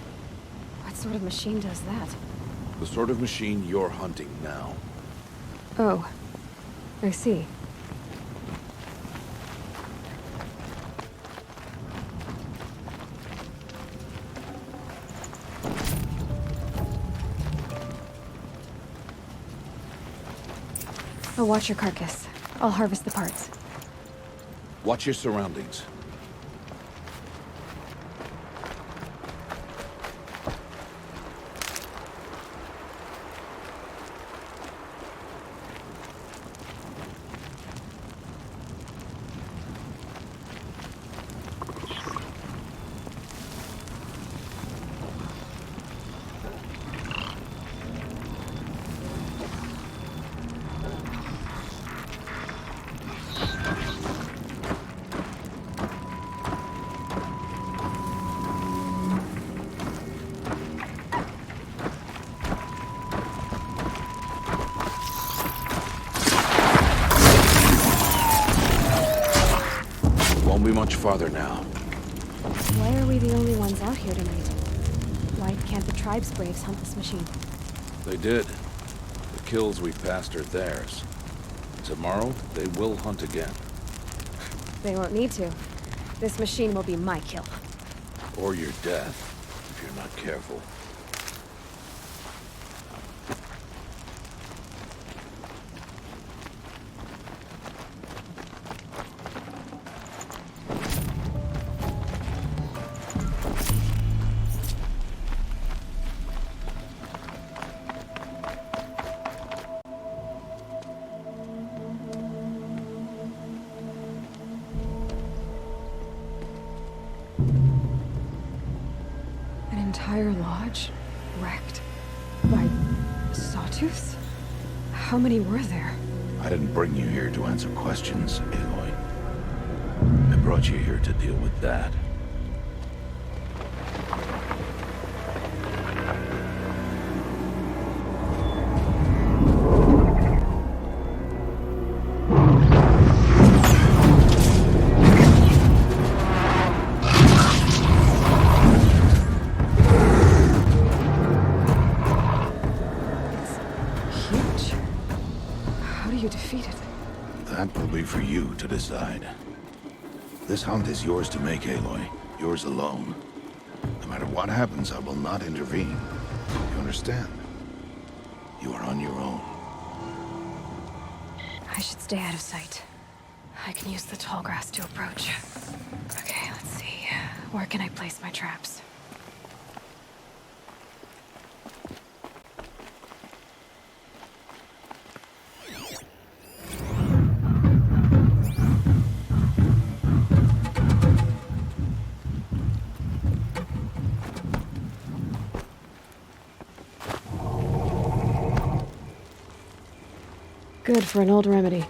S11: What sort of machine does that?
S1: The sort of machine you're hunting now.
S11: Oh. I see. I'll watch your carcass. I'll harvest the parts.
S1: Watch your surroundings. Won't be much farther now.
S11: Why are we the only ones out here tonight? Why can't the tribe's braves hunt this machine?
S1: They did. The kills we passed are theirs. Tomorrow, they will hunt again.
S11: They won't need to. This machine will be my kill.
S1: Or your death, if you're not careful.
S11: Entire lodge wrecked by sawtooths? How many were there?
S1: I didn't bring you here to answer questions, Aloy. I brought you here to deal with that. That will be for you to decide. This hunt is yours to make, Aloy. Yours alone. No matter what happens, I will not intervene. You understand? You are on your own.
S11: I should stay out of sight. I can use the tall grass to approach. Okay, let's see. Where can I place my traps? Good for an old remedy.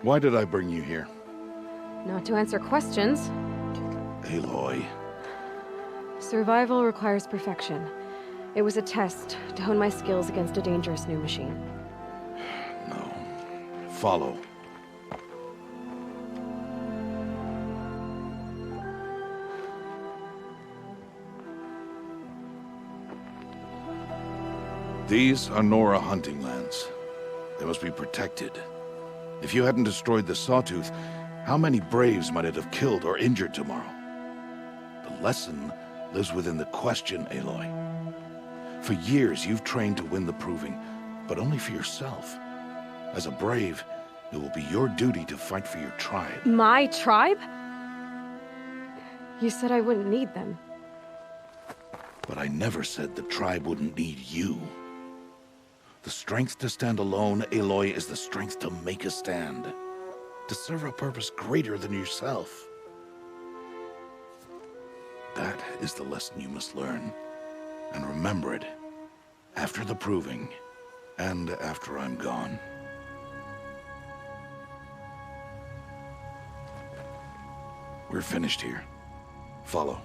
S1: Why did I bring you here?
S11: Not to answer questions.
S1: Aloy.
S11: Survival requires perfection. It was a test to hone my skills against a dangerous new machine.
S1: No. Follow. These are Nora hunting lands. They must be protected. If you hadn't destroyed the Sawtooth, how many Braves might it have killed or injured tomorrow? The lesson lives within the question, Aloy. For years, you've trained to win the Proving, but only for yourself. As a Brave, it will be your duty to fight for your tribe.
S11: My tribe? You said I wouldn't need them.
S1: But I never said the tribe wouldn't need you. The strength to stand alone, Aloy, is the strength to make a stand. To serve a purpose greater than yourself. That is the lesson you must learn. And remember it. After the Proving. And after I'm gone. We're finished here. Follow.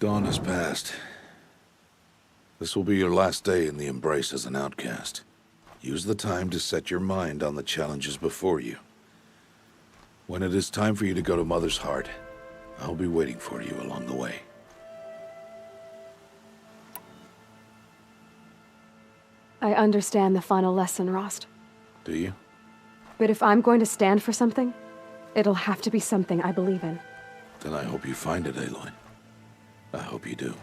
S1: Dawn has passed. This will be your last day in the Embrace as an outcast. Use the time to set your mind on the challenges before you. When it is time for you to go to Mother's Heart, I'll be waiting for you along the way.
S11: I understand the final lesson, Rost.
S1: Do you?
S11: But if I'm going to stand for something, it'll have to be something I believe in.
S1: Then I hope you find it, Aloy. I hope you do.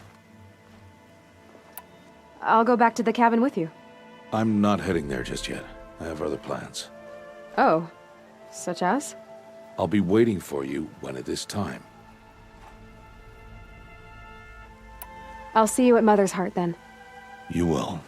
S11: I'll go back to the cabin with you.
S1: I'm not heading there just yet. I have other plans.
S11: Oh, such as?
S1: I'll be waiting for you when it is time.
S11: I'll see you at Mother's Heart then.
S1: You will.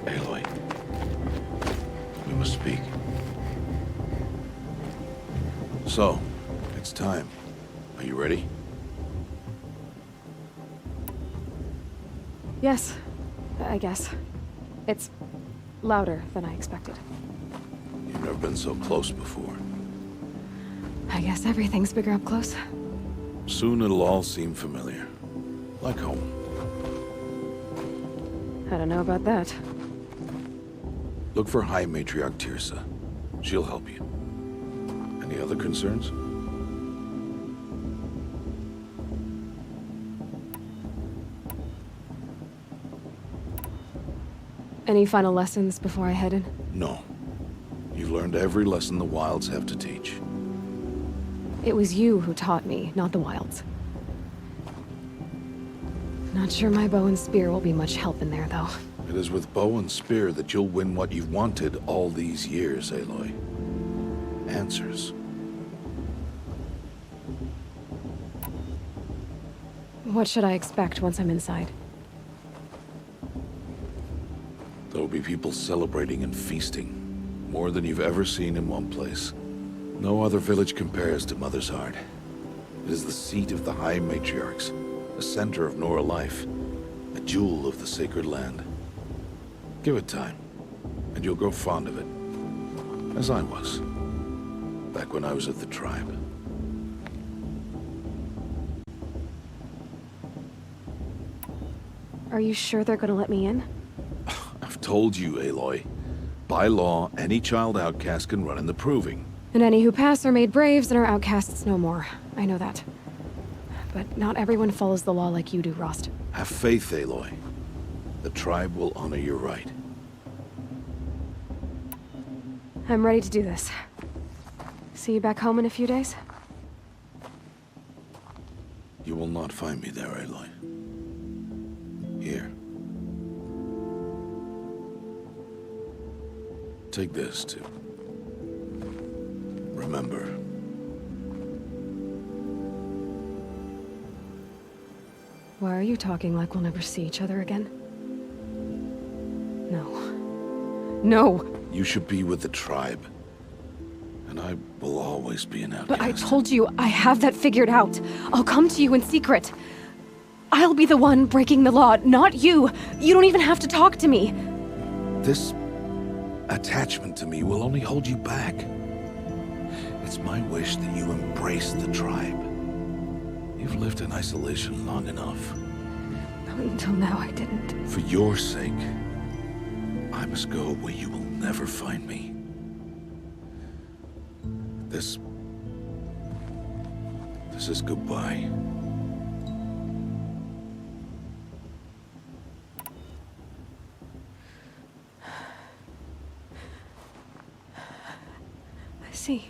S1: Aloy, we must speak. So, it's time. Are you ready?
S11: Yes, I guess. It's louder than I expected.
S1: You've never been so close before.
S11: I guess everything's bigger up close.
S1: Soon it'll all seem familiar. Like home.
S11: I don't know about that.
S1: Look for High Matriarch Tirsa. She'll help you. Any other concerns?
S11: Any final lessons before I head in?
S1: No. You've learned every lesson the Wilds have to teach.
S11: It was you who taught me, not the Wilds. Not sure my bow and spear will be much help in there, though.
S1: It is with bow and spear that you'll win what you've wanted all these years, Aloy. Answers.
S11: What should I expect once I'm inside?
S1: There'll be people celebrating and feasting. More than you've ever seen in one place. No other village compares to Mother's Heart. It is the seat of the High Matriarchs, the center of Nora life, a jewel of the sacred land. Give it time, and you'll grow fond of it. As I was, back when I was at the tribe.
S11: Are you sure they're gonna let me in?
S1: I've told you, Aloy. By law, any child outcast can run in the Proving.
S11: And any who pass are made braves and are outcasts no more. I know that. But not everyone follows the law like you do, Rost.
S1: Have faith, Aloy. The tribe will honor your right.
S11: I'm ready to do this. See you back home in a few days?
S1: You will not find me there, Aloy. Here. Take this, too. Remember.
S11: Why are you talking like we'll never see each other again? No. No!
S1: You should be with the tribe. And I will always be an outcast.
S11: But I told you, I have that figured out. I'll come to you in secret. I'll be the one breaking the law, not you. You don't even have to talk to me.
S1: This attachment to me will only hold you back. It's my wish that you embrace the tribe. You've lived in isolation long enough.
S11: Until now, I didn't.
S1: For your sake, I must go where you will never find me. This is goodbye.
S11: I see.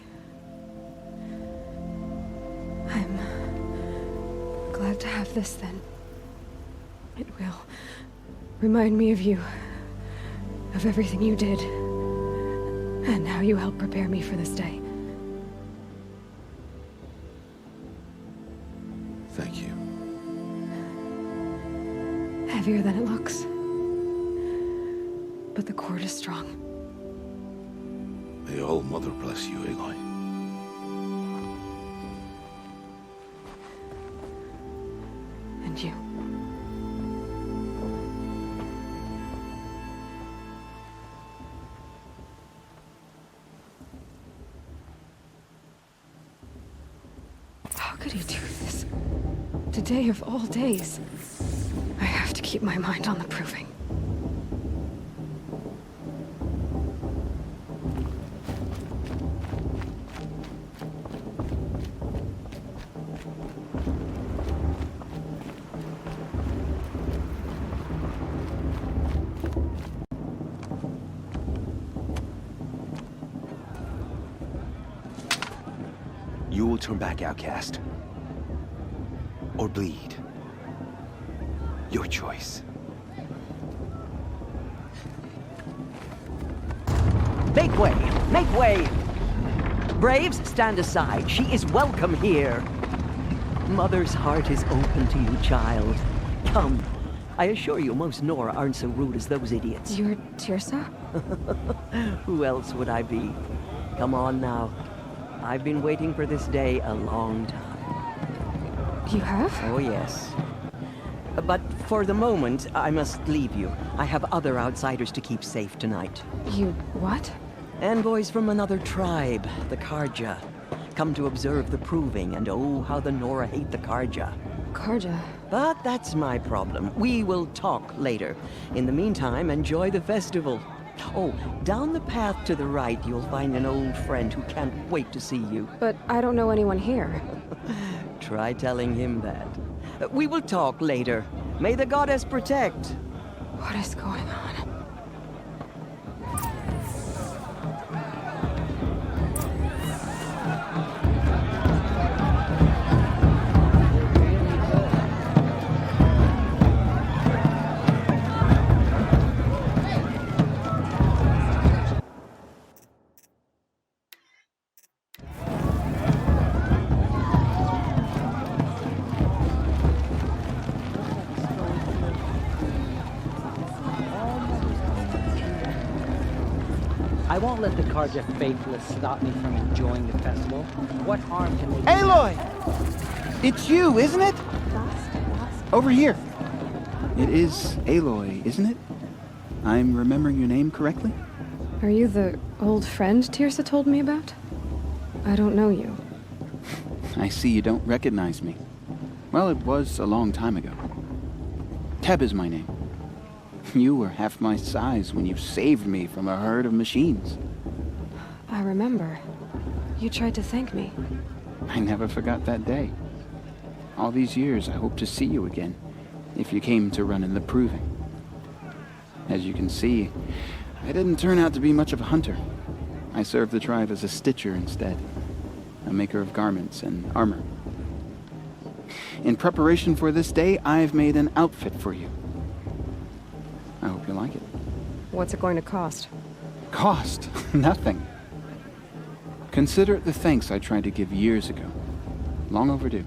S11: I'm glad to have this then. It will remind me of you, of everything you did, and how you helped prepare me for this day.
S1: Thank you.
S11: Heavier than it looks. But the cord is strong.
S1: May All Mother bless you, Aloy.
S11: And you. How could he do this? Today of all days. I have to keep my mind on the proving.
S10: You will turn back, outcast. Or bleed. Your choice.
S2: Make way! Make way! Braves, stand aside. She is welcome here. Mother's heart is open to you, child. Come. I assure you, most Nora aren't so rude as those idiots.
S11: You're Tirsa?
S2: Who else would I be? Come on now. I've been waiting for this day a long time.
S11: You have?
S2: Oh, yes. But for the moment, I must leave you. I have other outsiders to keep safe tonight.
S11: You what?
S2: Envoys from another tribe, the Karja. Come to observe the proving, and oh, how the Nora hate the Karja.
S11: Karja?
S2: But that's my problem. We will talk later. In the meantime, enjoy the festival. Oh, down the path to the right, you'll find an old friend who can't wait to see you.
S11: But I don't know anyone here.
S2: Try telling him that. We will talk later. May the goddess protect.
S11: What is going on?
S14: I won't let the Karja faithless stop me from enjoying the festival. What harm can they do?
S15: Aloy! It's you, isn't it? Over here. It is Aloy, isn't it? I'm remembering your name correctly?
S11: Are you the old friend Tirsa told me about? I don't know you.
S15: I see you don't recognize me. Well, it was a long time ago. Teb is my name. You were half my size when you saved me from a herd of machines.
S11: I remember. You tried to thank me.
S15: I never forgot that day. All these years, I hope to see you again, if you came to run in the proving. As you can see, I didn't turn out to be much of a hunter. I served the tribe as a stitcher instead, a maker of garments and armor. In preparation for this day, I've made an outfit for you. I hope you like it.
S11: What's it going to cost?
S15: Cost? Nothing. Consider it the thanks I tried to give years ago. Long overdue.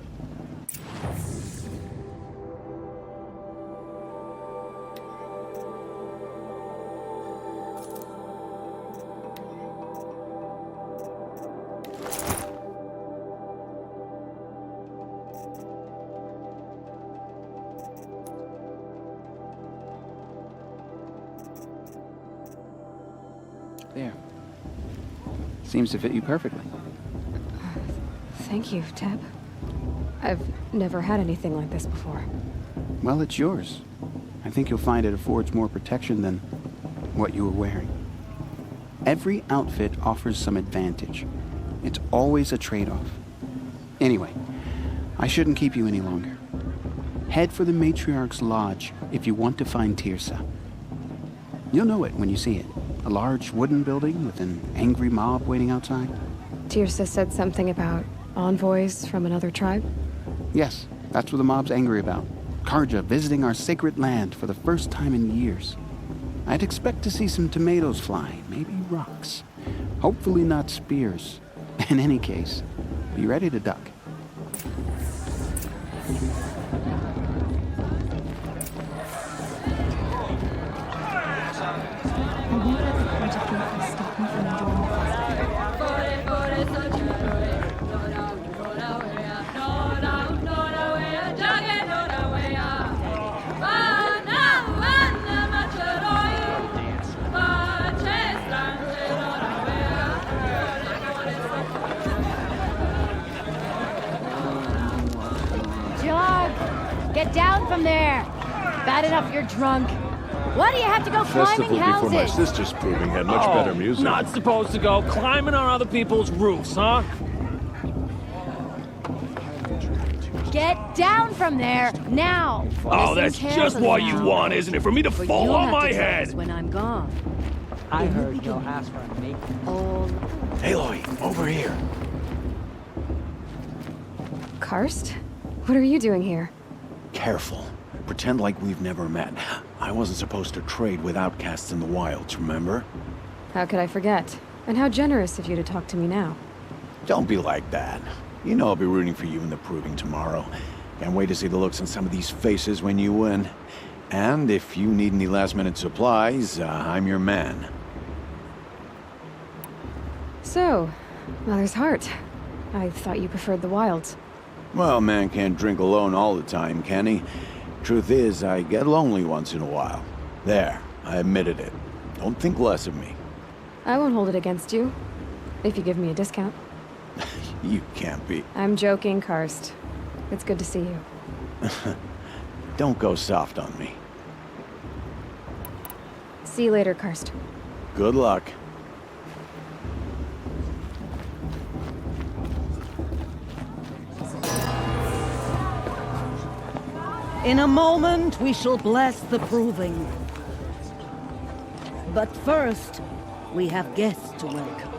S15: There. Seems to fit you perfectly.
S11: Thank you, Teb. I've never had anything like this before.
S15: Well, it's yours. I think you'll find it affords more protection than what you were wearing. Every outfit offers some advantage. It's always a trade-off. Anyway, I shouldn't keep you any longer. Head for the Matriarch's Lodge if you want to find Tirsa. You'll know it when you see it. A large wooden building with an angry mob waiting outside.
S11: Tirsa said something about envoys from another tribe?
S15: Yes, that's what the mob's angry about. Karja visiting our sacred land for the first time in years. I'd expect to see some tomatoes fly, maybe rocks. Hopefully not spears. In any case, be ready to duck.
S16: Get down from there! Bad enough you're drunk. Why do you have to go climbing
S17: Festival
S16: houses?
S17: before my sister's proving had much better music.
S8: Not supposed to go climbing on other people's roofs, huh?
S16: Get down from there, now!
S8: Oh, that's just what you want, isn't it? For me to fall on my head!
S16: When I'm gone.
S14: I heard you'll ask for a mate.
S16: Oh.
S13: Aloy, over here.
S11: Karst? What are you doing here?
S13: Careful. Pretend like we've never met. I wasn't supposed to trade with outcasts in the wilds, remember?
S11: How could I forget? And how generous of you to talk to me now.
S13: Don't be like that. You know I'll be rooting for you in the proving tomorrow. Can't wait to see the looks on some of these faces when you win. And if you need any last-minute supplies, I'm your man.
S11: So, Mother's Heart. I thought you preferred the wilds.
S13: Well, man can't drink alone all the time, can he? Truth is, I get lonely once in a while. There, I admitted it. Don't think less of me.
S11: I won't hold it against you, if you give me a discount.
S13: You can't be.
S11: I'm joking, Karst. It's good to see you.
S13: Don't go soft on me.
S11: See you later, Karst.
S13: Good luck.
S3: In a moment, we shall bless the proving. But first, we have guests to welcome.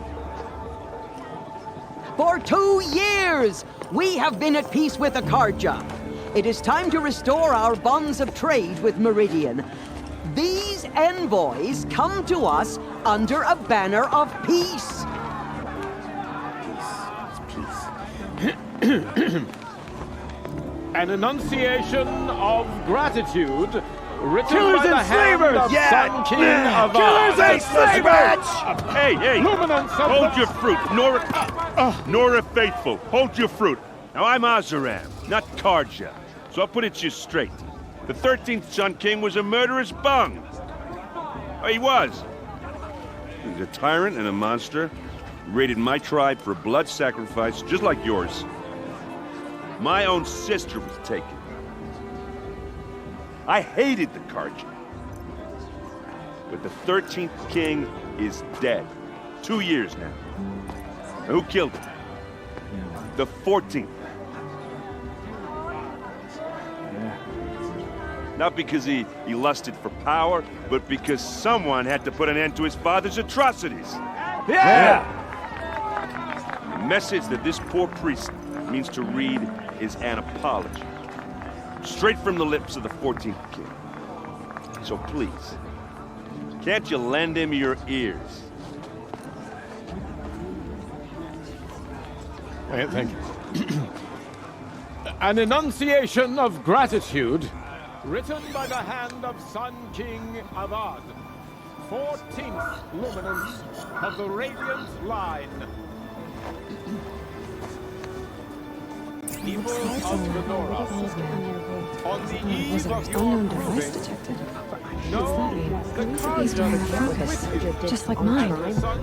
S2: For 2 years, we have been at peace with Akarja. It is time to restore our bonds of trade with Meridian. These envoys come to us under a banner of peace.
S8: An enunciation of gratitude written
S17: Killers
S8: by the
S17: and
S8: hand
S17: slavers!
S8: of
S17: Yeah,
S8: Sun King
S17: yeah.
S8: of
S17: Killers and slavers!
S8: Hey, hey!
S17: Luminance of
S8: Hold
S17: the-
S8: your fruit, Nora Faithful. Hold your fruit. Now I'm Azaram, not Karja, so I'll put it you straight. The 13th Sun King was a murderous bung. Oh, he was. He was a tyrant and a monster. Raided my tribe for blood sacrifice, just like yours. My own sister was taken. I hated the Karja. But the 13th king is dead. 2 years now. And who killed him? The 14th. Not because he lusted for power, but because someone had to put an end to his father's atrocities.
S17: Yeah!
S8: The message that this poor priest means to read is an apology. Straight from the lips of the 14th king. So please, can't you lend him your ears?
S17: Thank you. An enunciation of gratitude written by the hand of Sun King Avad, 14th luminance of the Radiant Line. people of the Nora. On the
S11: Was
S17: eve
S11: an
S17: of your
S11: unknown device
S17: proving,
S11: detected?
S17: no, the
S11: These
S17: Karja
S11: were
S17: that
S11: focus,
S17: with you.
S11: just like mine.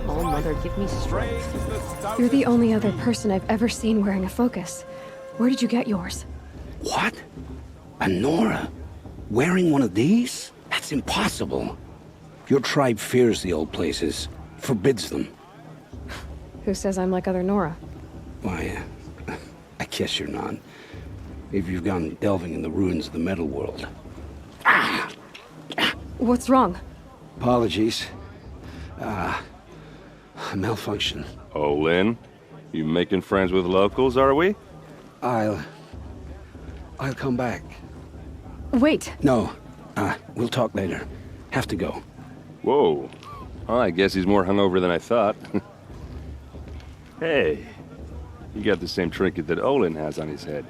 S17: Oh, mother, give me strength.
S11: You're the only other person I've ever seen wearing a focus. Where did you get yours?
S10: What? A Nora? Wearing one of these? That's impossible. Your tribe fears the old places, forbids them.
S11: Who says I'm like other Nora?
S10: Why, I guess you're not. If you've gone delving in the ruins of the metal world.
S11: What's wrong?
S10: Apologies. A malfunction.
S8: Oh, Lynn? You making friends with locals, are we?
S10: I'll come back.
S11: Wait.
S10: No. We'll talk later. Have to go.
S8: Whoa. Well, I guess he's more hungover than I thought. Hey, you got the same trinket that Olin has on his head.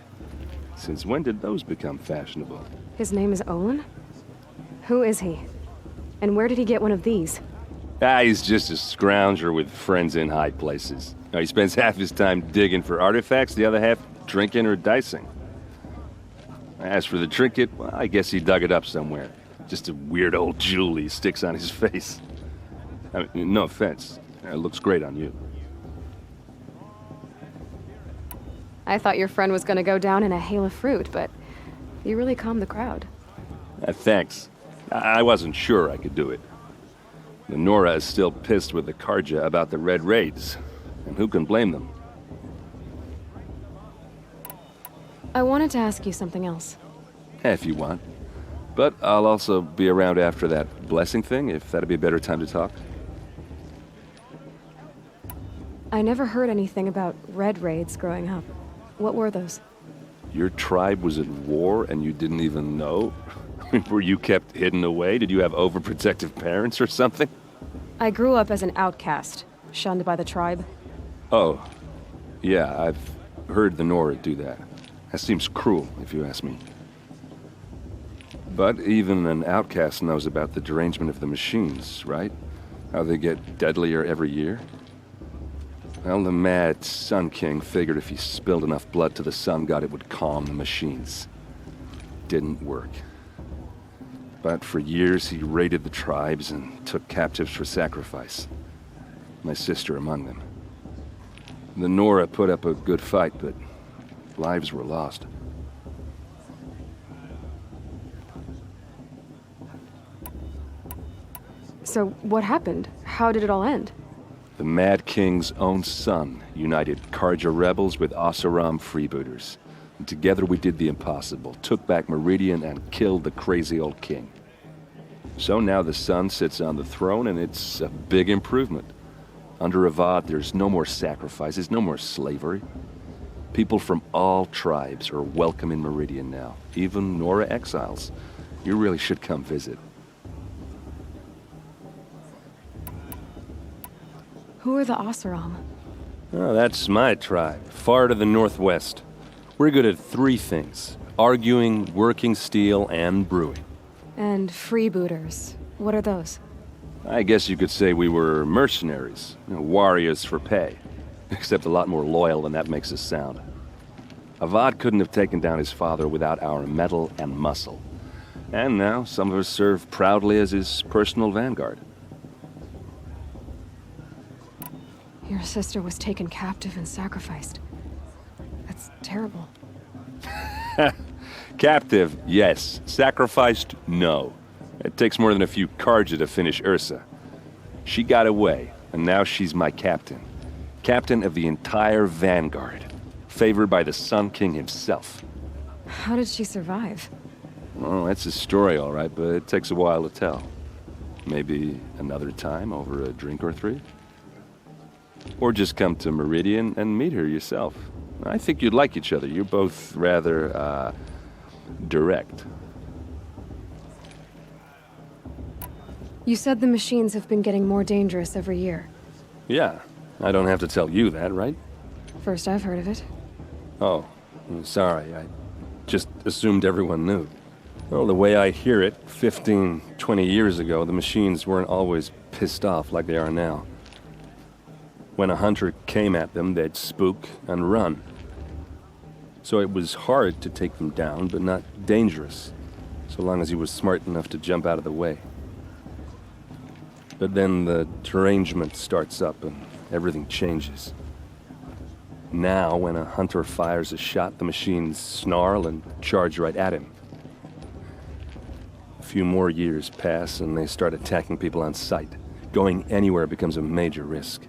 S8: Since when did those become fashionable?
S11: His name is Olin? Who is he? And where did he get one of these?
S8: He's just a scrounger with friends in high places. Now, he spends half his time digging for artifacts, the other half drinking or dicing. As for the trinket, well, I guess he dug it up somewhere. Just a weird old jewel he sticks on his face. I mean, no offense. It looks great on you.
S11: I thought your friend was gonna go down in a hail of fruit, but you really calmed the crowd.
S8: Thanks. I wasn't sure I could do it. The Nora is still pissed with the Karja about the Red Raids, and who can blame them?
S11: I wanted to ask you something else.
S8: If you want. But I'll also be around after that blessing thing, if that'd be a better time to talk.
S11: I never heard anything about Red Raids growing up. What were those?
S8: Your tribe was at war and you didn't even know? Were you kept hidden away? Did you have overprotective parents or something?
S11: I grew up as an outcast, shunned by the tribe.
S8: Oh, yeah, I've heard the Nora do that. That seems cruel, if you ask me. But even an outcast knows about the derangement of the machines, right? How they get deadlier every year? Well, the mad Sun King figured if he spilled enough blood to the Sun God, it would calm the machines. Didn't work. But for years, he raided the tribes and took captives for sacrifice. My sister among them. The Nora put up a good fight, but lives were lost.
S11: So what happened? How did it all end?
S8: The Mad King's own son united Karja rebels with Oseram freebooters. And together we did the impossible, took back Meridian and killed the crazy old king. So now the son sits on the throne and it's a big improvement. Under Avad, there's no more sacrifices, no more slavery. People from all tribes are welcome in Meridian now, even Nora exiles. You really should come visit.
S11: Who are the Oseram?
S8: Oh, that's my tribe, far to the northwest. We're good at three things: arguing, working steel, and brewing.
S11: And freebooters. What are those?
S8: I guess you could say we were mercenaries, warriors for pay. Except a lot more loyal than that makes us sound. Avad couldn't have taken down his father without our metal and muscle. And now some of us serve proudly as his personal vanguard.
S11: Your sister was taken captive and sacrificed. That's terrible.
S8: Captive, yes. Sacrificed, no. It takes more than a few Karja to finish Ursa. She got away, and now she's my captain. Captain of the entire vanguard. Favored by the Sun King himself.
S11: How did she survive?
S8: Well, that's a story, all right, but it takes a while to tell. Maybe another time over a drink or three? Or just come to Meridian and meet her yourself. I think you'd like each other. You're both rather, direct.
S11: You said the machines have been getting more dangerous every year.
S8: Yeah, I don't have to tell you that, right?
S11: First I've heard of it.
S8: Oh, sorry. I just assumed everyone knew. Well, the way I hear it, 15, 20 years ago, the machines weren't always pissed off like they are now. When a hunter came at them, they'd spook and run.
S18: So it was hard to take them down, but not dangerous, so long as he was smart enough to jump out of the way. But then the derangement starts up and everything changes. Now, when a hunter fires a shot, the machines snarl and charge right at him. A few more years pass and they start attacking people on sight. Going anywhere becomes a major risk.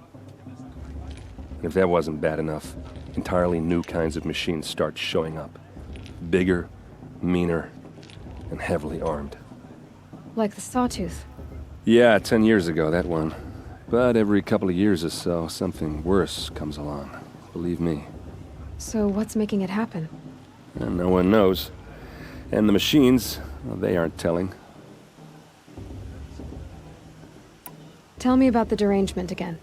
S18: And if that wasn't bad enough, entirely new kinds of machines start showing up. Bigger, meaner, and heavily armed.
S11: Like the Sawtooth.
S18: Yeah, 10 years ago, that one. But every couple of years or so, something worse comes along. Believe me.
S11: So what's making it happen?
S18: And no one knows. And the machines, well, they aren't telling.
S11: Tell me about the derangement again.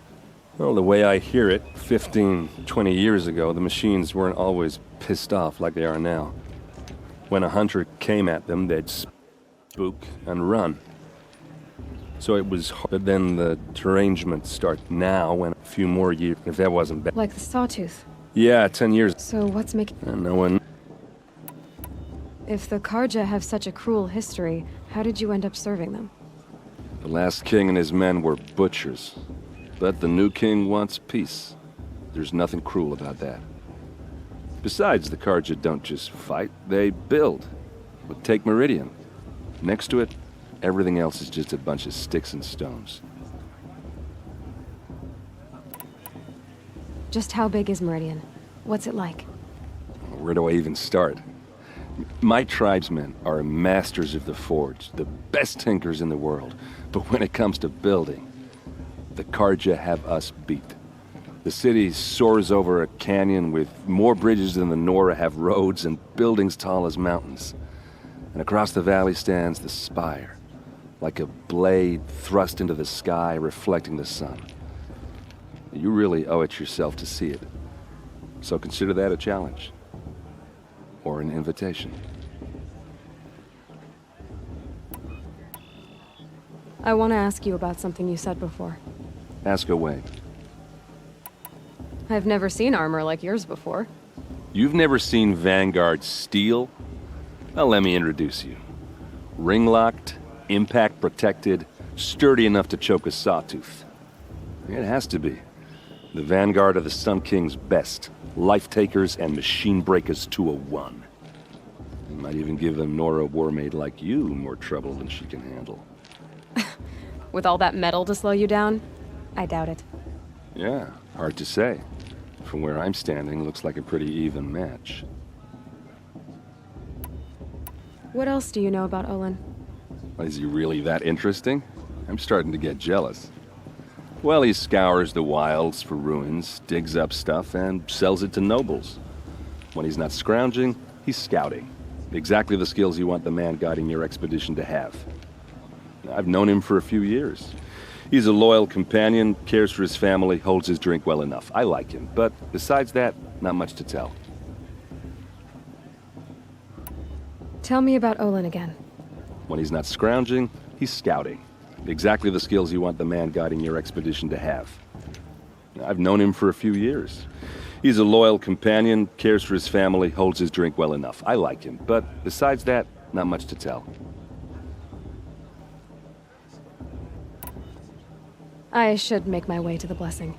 S18: Well, the way I hear it, 15, 20 years ago, the machines weren't always pissed off like they are now. When a hunter came at them, they'd spook and run. So it was hard. But then the derangement starts now, when a few more years, if that wasn't bad.
S11: Like the Sawtooth.
S18: Yeah, 10 years.
S11: So what's making...
S18: And no one...
S11: If the Karja have such a cruel history, how did you end up serving them?
S18: The last king and his men were butchers. But the new king wants peace. There's nothing cruel about that. Besides, the Karja don't just fight, they build. But take Meridian. Next to it, everything else is just a bunch of sticks and stones.
S11: Just how big is Meridian? What's it like?
S18: Where do I even start? My tribesmen are masters of the forge, the best tinkers in the world. But when it comes to building, the Karja have us beat. The city soars over a canyon with more bridges than the Nora have roads and buildings tall as mountains. And across the valley stands the spire, like a blade thrust into the sky reflecting the sun. You really owe it yourself to see it. So consider that a challenge. Or an invitation.
S11: I want to ask you about something you said before.
S18: Ask away.
S11: I've never seen armor like yours before.
S18: You've never seen Vanguard steel? Well, let me introduce you. Ring-locked, impact-protected, sturdy enough to choke a sawtooth. It has to be. The Vanguard of the Sun King's best. Life-takers and machine-breakers to a one. You might even give a Nora warmaid like you more trouble than she can handle.
S11: With all that metal to slow you down? I doubt it.
S18: Yeah, hard to say. From where I'm standing, looks like a pretty even match.
S11: What else do you know about Olin?
S18: Is he really that interesting? I'm starting to get jealous. Well, he scours the wilds for ruins, digs up stuff, and sells it to nobles. When he's not scrounging, he's scouting. Exactly the skills you want the man guiding your expedition to have. I've known him for a few years. He's a loyal companion, cares for his family, holds his drink well enough. I like him, but besides that, not much to tell.
S11: Tell me about Olin again.
S18: When he's not scrounging, he's scouting. Exactly the skills you want the man guiding your expedition to have. I've known him for a few years. He's a loyal companion, cares for his family, holds his drink well enough. I like him, but besides that, not much to tell.
S11: I should make my way to the blessing.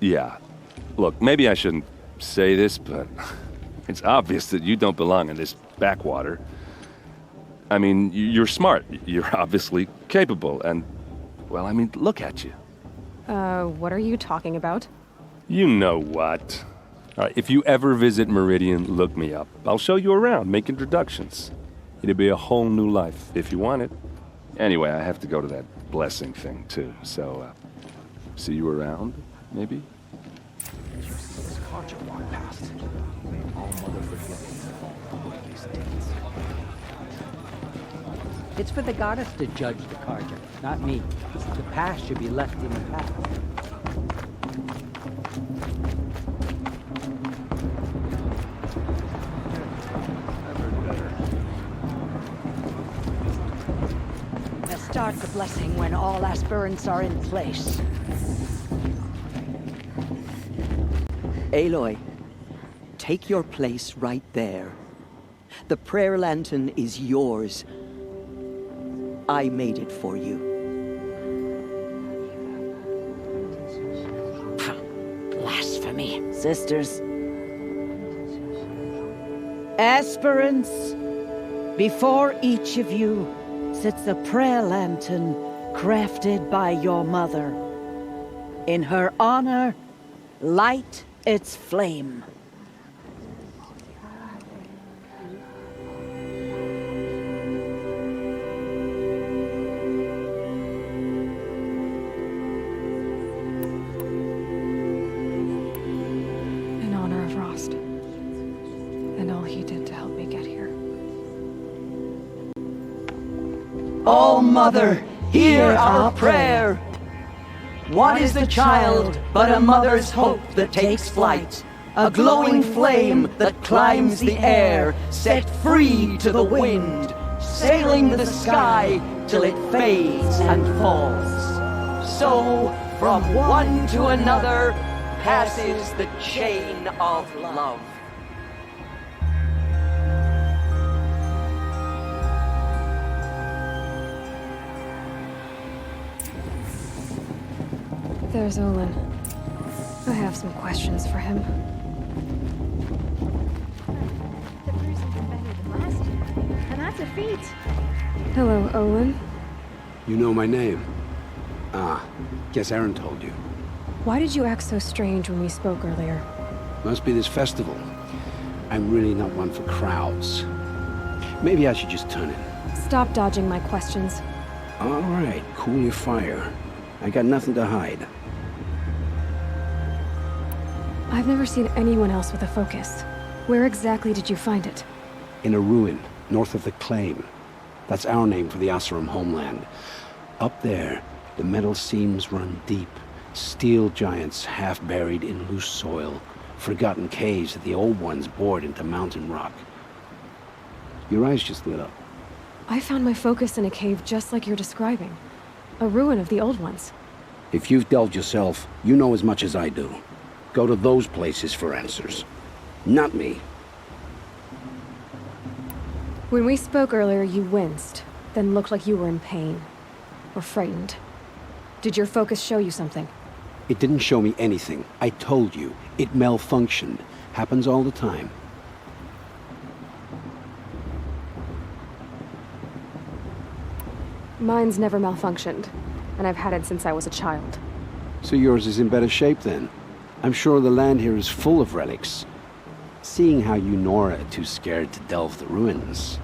S18: Yeah. Look, maybe I shouldn't say this, but it's obvious that you don't belong in this backwater. I mean, you're smart. You're obviously capable, and, well, I mean, look at you.
S11: What are you talking about?
S18: You know what. All right, if you ever visit Meridian, look me up. I'll show you around, make introductions. It'll be a whole new life, if you want it. Anyway, I have to go to that blessing thing, too, so, see you around, maybe?
S14: It's for the goddess to judge the Karja, not me. The past should be left in the past.
S3: Let's start the blessing when all aspirants are in place.
S2: Aloy, take your place right there. The prayer lantern is yours. I made it for you.
S3: Blasphemy, sisters. Aspirants, before each of you sits a prayer lantern crafted by your mother. In her honor, light its flame.
S11: In honor of Rost. And all he did to help me get here.
S2: All Mother, hear our prayer. What is the child but a mother's hope that takes flight? A glowing flame that climbs the air, set free to the wind, sailing the sky till it fades and falls. So, from one to another, passes the chain of love.
S11: There's Olin. I have some questions for him.
S4: The bruising is better than last year, and that's a feat.
S11: Hello, Olin.
S10: You know my name? Ah, guess Aaron told you.
S11: Why did you act so strange when we spoke earlier?
S10: Must be this festival. I'm really not one for crowds. Maybe I should just turn in.
S11: Stop dodging my questions.
S10: All right, cool your fire. I got nothing to hide.
S11: I've never seen anyone else with a focus. Where exactly did you find it?
S10: In a ruin, north of the Claim. That's our name for the Asuram homeland. Up there, the metal seams run deep. Steel giants half buried in loose soil. Forgotten caves that the old ones bored into mountain rock. Your eyes just lit up.
S11: I found my focus in a cave just like you're describing. A ruin of the old ones.
S10: If you've delved yourself, you know as much as I do. Go to those places for answers. Not me.
S11: When we spoke earlier, you winced, then looked like you were in pain. Or frightened. Did your focus show you something?
S10: It didn't show me anything. I told you. It malfunctioned. Happens all the time.
S11: Mine's never malfunctioned, and I've had it since I was a child.
S10: So yours is in better shape then. I'm sure the land here is full of relics. Seeing how you Nora are too scared to delve the ruins.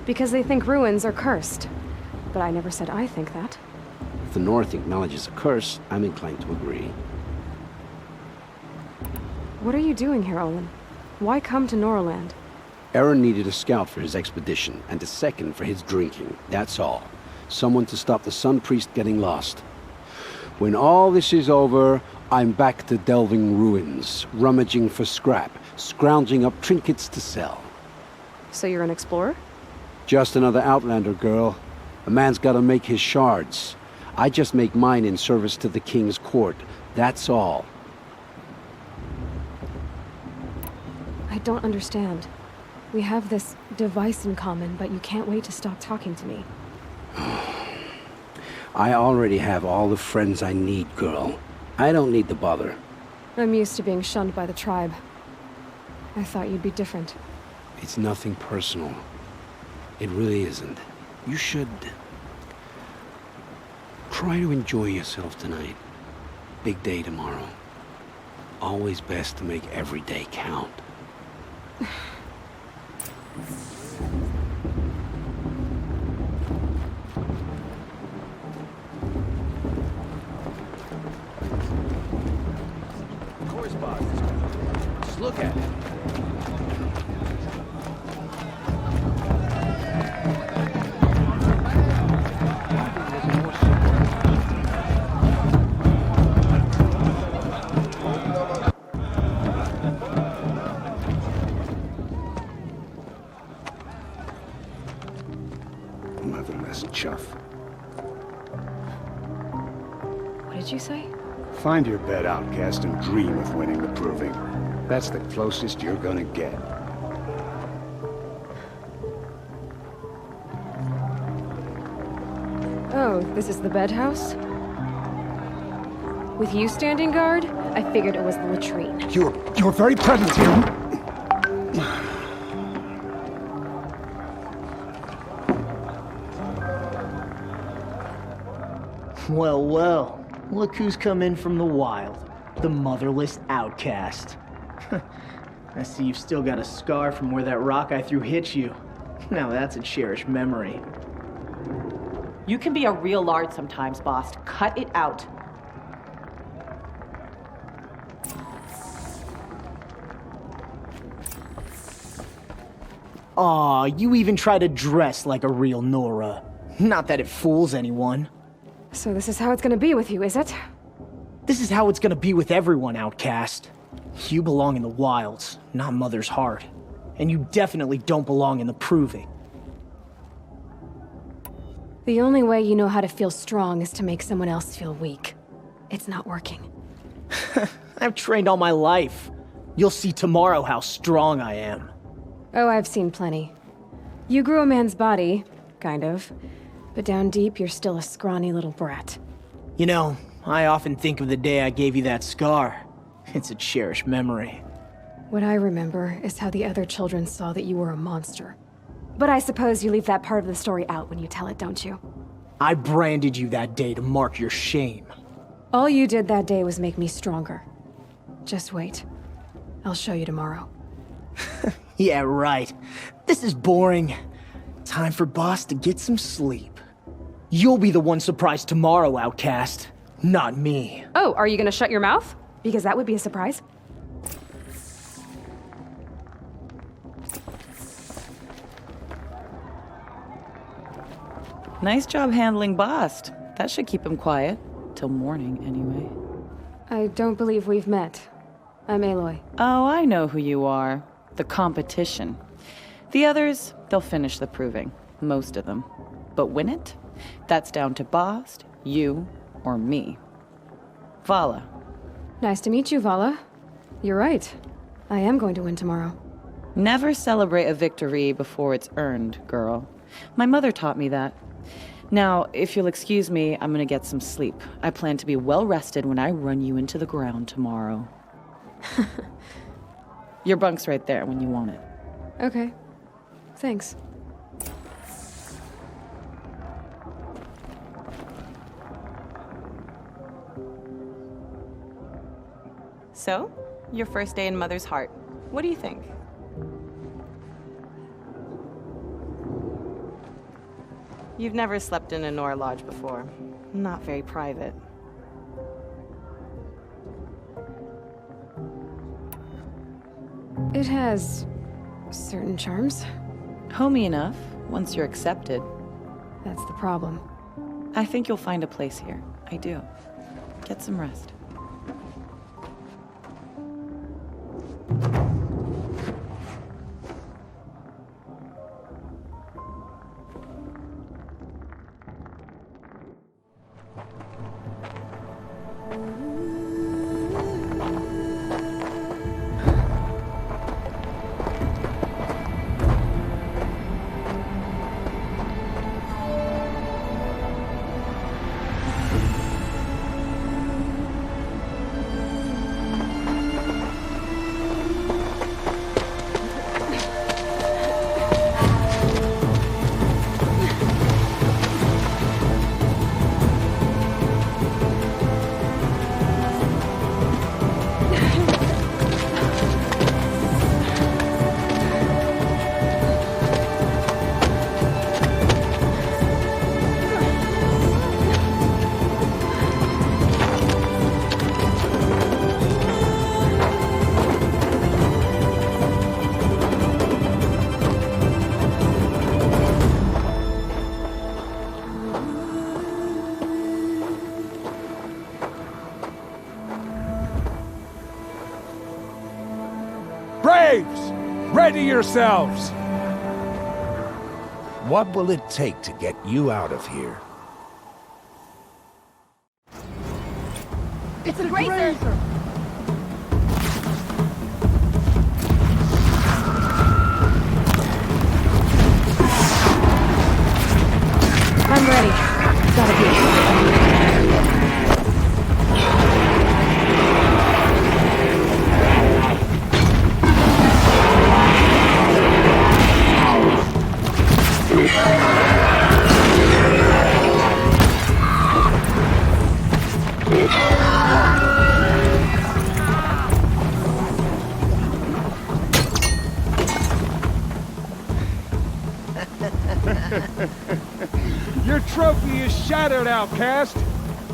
S11: Because they think ruins are cursed. But I never said I think that.
S10: If the North acknowledges a curse, I'm inclined to agree.
S11: What are you doing here, Olin? Why come to Noraland?
S10: Aaron needed a scout for his expedition, and a second for his drinking. That's all. Someone to stop the Sun Priest getting lost. When all this is over, I'm back to delving ruins, rummaging for scrap, scrounging up trinkets to sell.
S11: So you're an explorer?
S10: Just another Outlander, girl. A man's gotta make his shards. I just make mine in service to the King's court. That's all.
S11: I don't understand. We have this device in common, but you can't wait to stop talking to me.
S10: I already have all the friends I need, girl. I don't need the bother.
S11: I'm used to being shunned by the tribe. I thought you'd be different.
S10: It's nothing personal. It really isn't. You should... try to enjoy yourself tonight. Big day tomorrow. Always best to make every day count.
S12: Just look at it.
S10: Motherless chuff.
S11: What did you say?
S10: Find your bed, outcast, and dream of winning the proving. That's the closest you're gonna get.
S11: Oh, this is the bed house? With you standing guard, I figured it was the latrine.
S10: Your very presence here.
S19: Well, well. Look who's come in from the wild. The motherless outcast. I see you've still got a scar from where that rock I threw hit you. Now that's a cherished memory.
S20: You can be a real lard sometimes, boss. Cut it out.
S19: Aw, you even try to dress like a real Nora. Not that it fools anyone.
S11: So this is how it's gonna be with you, is it?
S19: This is how it's gonna be with everyone, outcast. You belong in the wilds, not Mother's heart. And you definitely don't belong in the proving.
S11: The only way you know how to feel strong is to make someone else feel weak. It's not working.
S19: I've trained all my life. You'll see tomorrow how strong I am.
S11: Oh, I've seen plenty. You grew a man's body, kind of. But down deep, you're still a scrawny little brat.
S19: You know, I often think of the day I gave you that scar. It's a cherished memory.
S11: What I remember is how the other children saw that you were a monster. But I suppose you leave that part of the story out when you tell it, don't you?
S19: I branded you that day to mark your shame.
S11: All you did that day was make me stronger. Just wait. I'll show you tomorrow.
S19: Yeah, right. This is boring. Time for Boss to get some sleep. You'll be the one surprised tomorrow, outcast. Not me.
S11: Oh, are you gonna shut your mouth? Because that would be a surprise.
S20: Nice job handling Bast. That should keep him quiet. Till morning, anyway.
S11: I don't believe we've met. I'm Aloy.
S20: Oh, I know who you are. The competition. The others, they'll finish the proving. Most of them. But win it? That's down to Bast, you, or me. Vala.
S11: Nice to meet you, Vala. You're right. I am going to win tomorrow.
S20: Never celebrate a victory before it's earned, girl. My mother taught me that. Now, if you'll excuse me, I'm gonna get some sleep. I plan to be well rested when I run you into the ground tomorrow. Your bunk's right there when you want it.
S11: Okay. Thanks.
S20: So, your first day in Mother's heart. What do you think? You've never slept in a Nora lodge before. Not very private.
S11: It has certain charms.
S20: Homey enough, once you're accepted.
S11: That's the problem.
S20: I think you'll find a place here. I do. Get some rest.
S13: Braves! Ready yourselves!
S21: What will it take to get you out of here?
S16: It's a grazer! I'm ready. Gotta be.
S21: Your trophy is shattered, outcast.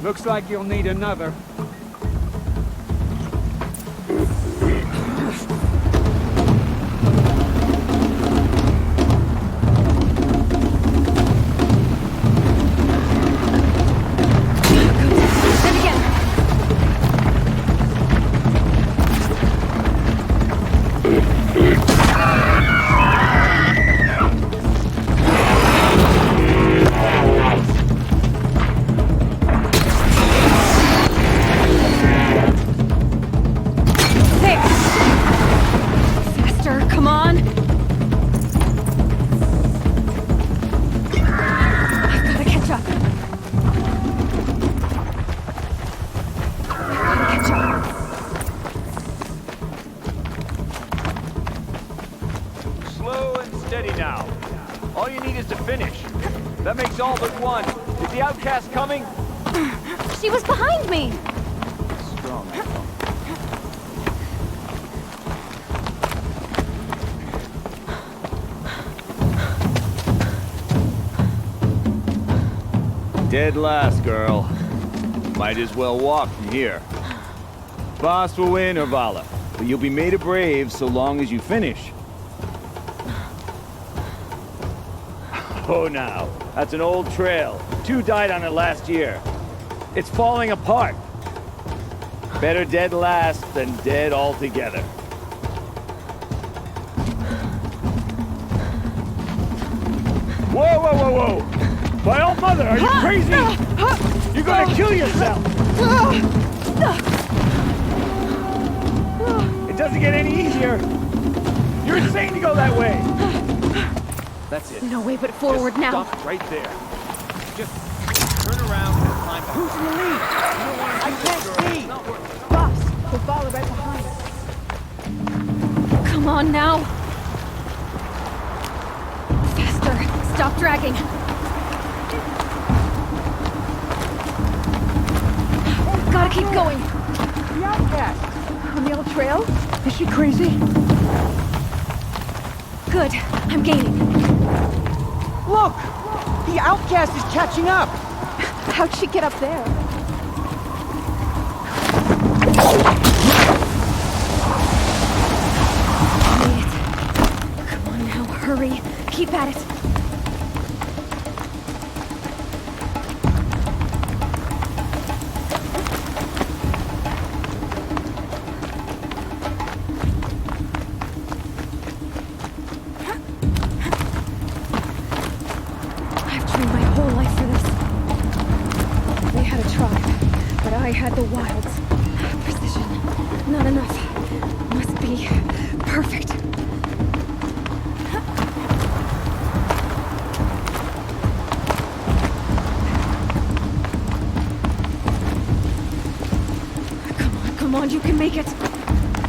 S21: Looks like you'll need another.
S16: Coming? She was behind me!
S21: Strong.
S22: Dead last, girl. Might as well walk from here. Boss will win or Vala, but you'll be made a brave so long as you finish. Oh, now. That's an old trail. 2 died on it last year. It's falling apart. Better dead last than dead altogether. Whoa, whoa, whoa, whoa! My old mother, are you crazy? You're gonna kill yourself! It doesn't get any easier. You're insane to go that way. That's it.
S16: No way but forward now.
S22: Stop right there. Just turn around and climb back.
S14: Who's in the lead? I can't see! Boss, we'll follow right behind.
S16: Come on now! Faster! Stop dragging! Gotta keep going!
S14: The outcast! On the old trail? Is she crazy?
S16: Good. I'm gaining.
S14: Look! The outcast is catching up!
S4: How'd she get up there?
S16: Made it. Come on now, hurry. Keep at it.
S11: I had the wilds. Precision. Not enough. Must be perfect.
S16: Come on, you can make it.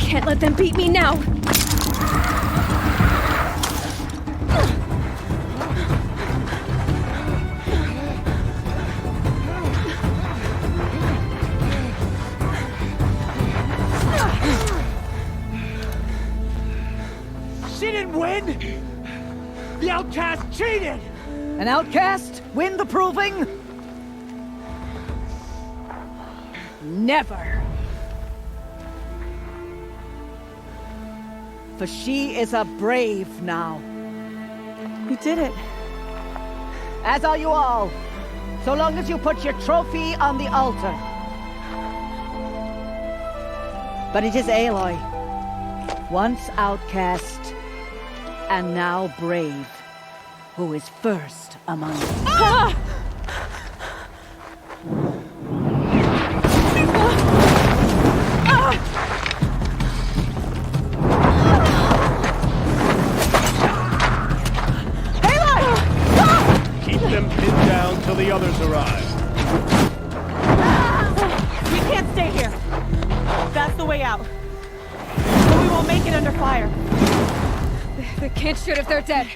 S16: Can't let them beat me now.
S14: The outcast cheated! An outcast win the proving? Never. For she is a brave now.
S4: You did it.
S14: As are you all. So long as you put your trophy on the altar. But it is Aloy. Once outcast, and now brave, who is first among us. Ah!
S4: get under fire.
S11: The kids shoot if they're dead.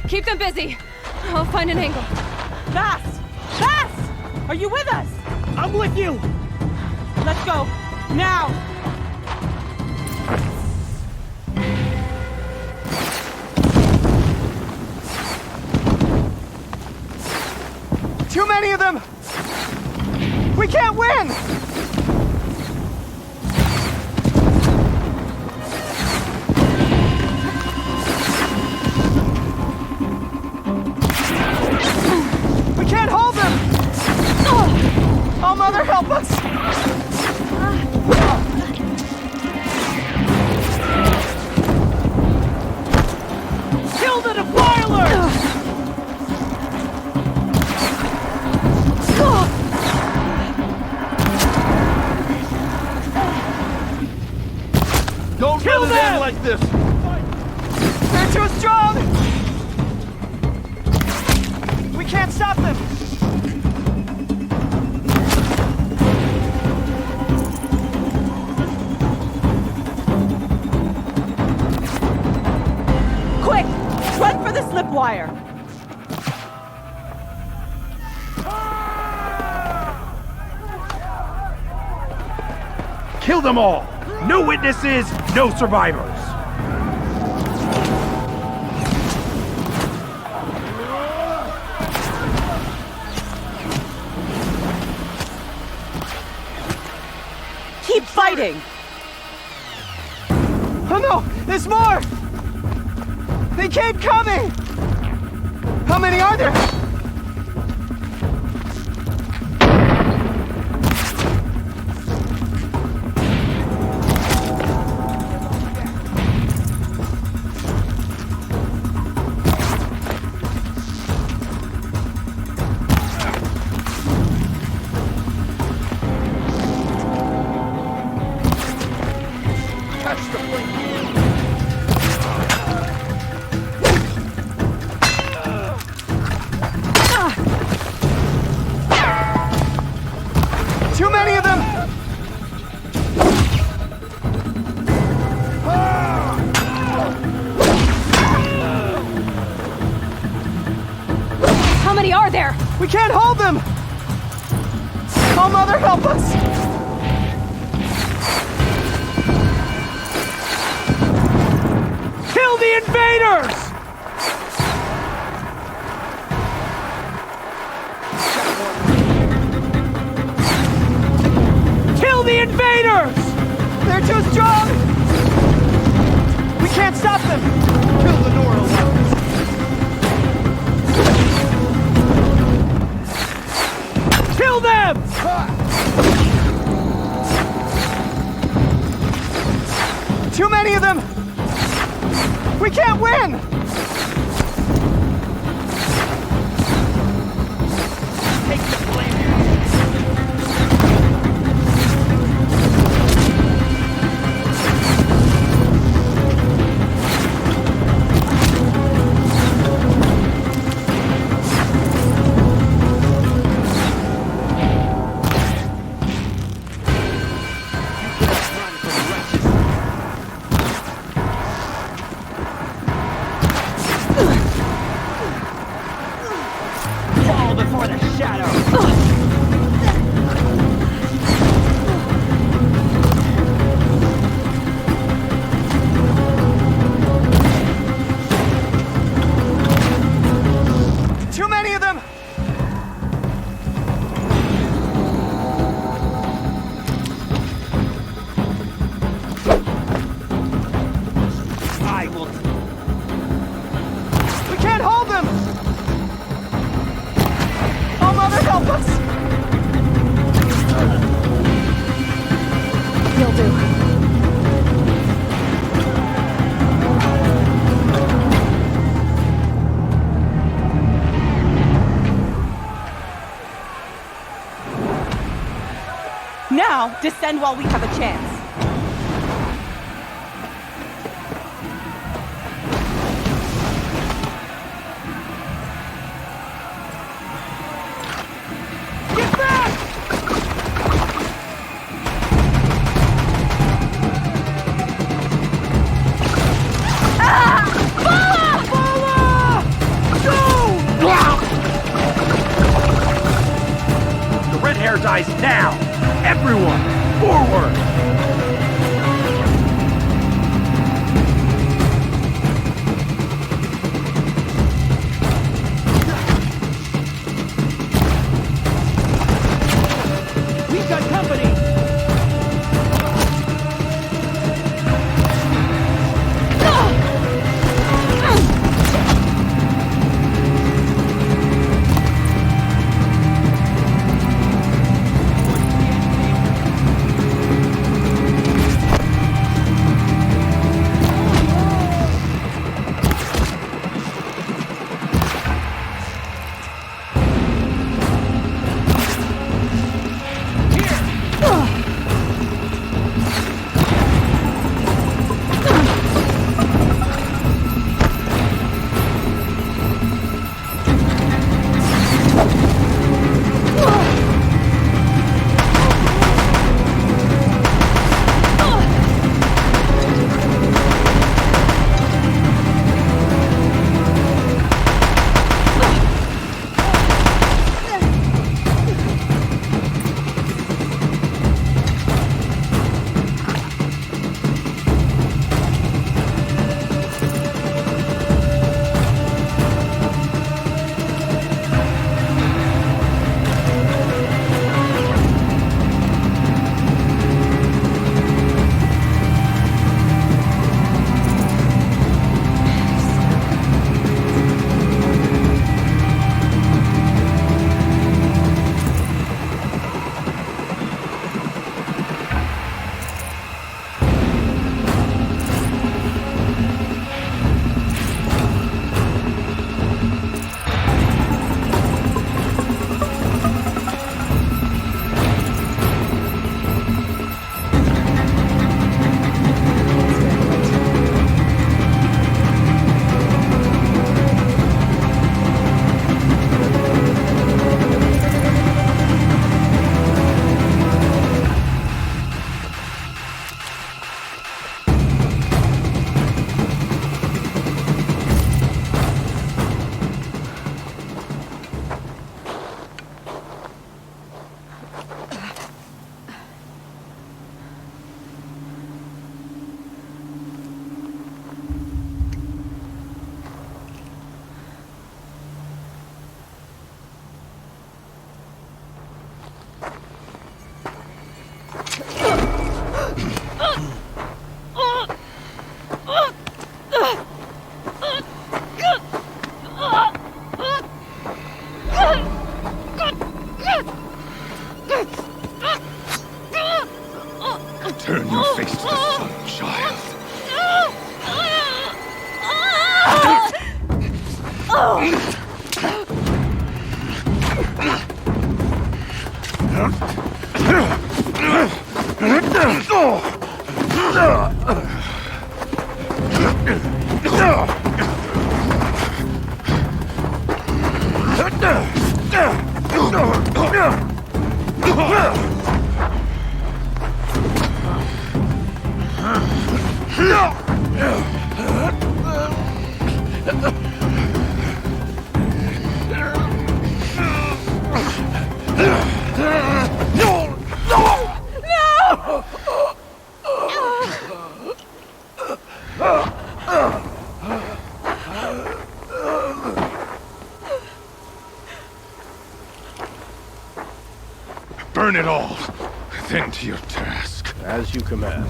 S11: Keep them busy. I'll find an angle.
S20: Bass! Bass! Are you with us?
S19: I'm with you!
S20: Let's go. Now!
S19: Too many of them! We can't win! We can't hold them! Oh, Mother, help us! Kill the defiler!
S8: Don't
S19: Kill
S8: let it
S19: them!
S8: end like this!
S19: They're too strong! We can't stop them!
S20: Quick! Run for the slip wire!
S21: Kill them all! No witnesses, no survivors!
S20: Keep fighting!
S19: Oh no! There's more! They keep coming! How many are there? Too many of them!
S11: How many are there?
S19: We can't hold them! Oh, Mother, help us! Kill the invaders! Kill the invaders! They're too strong! We can't stop them! Kill the Nora weapons! Kill them! Too many of them! We can't win! Take the blame. Fall before the shadow! Too many of them! I will... We can't hold them! Oh, Mother, help us!
S11: You'll do.
S20: Now, descend while we have a chance.
S19: Get back!
S6: exercise now! Everyone, forward!
S21: We've got company!
S1: Turn your face to the sun, child. Burn it all, then to your task.
S6: As you command.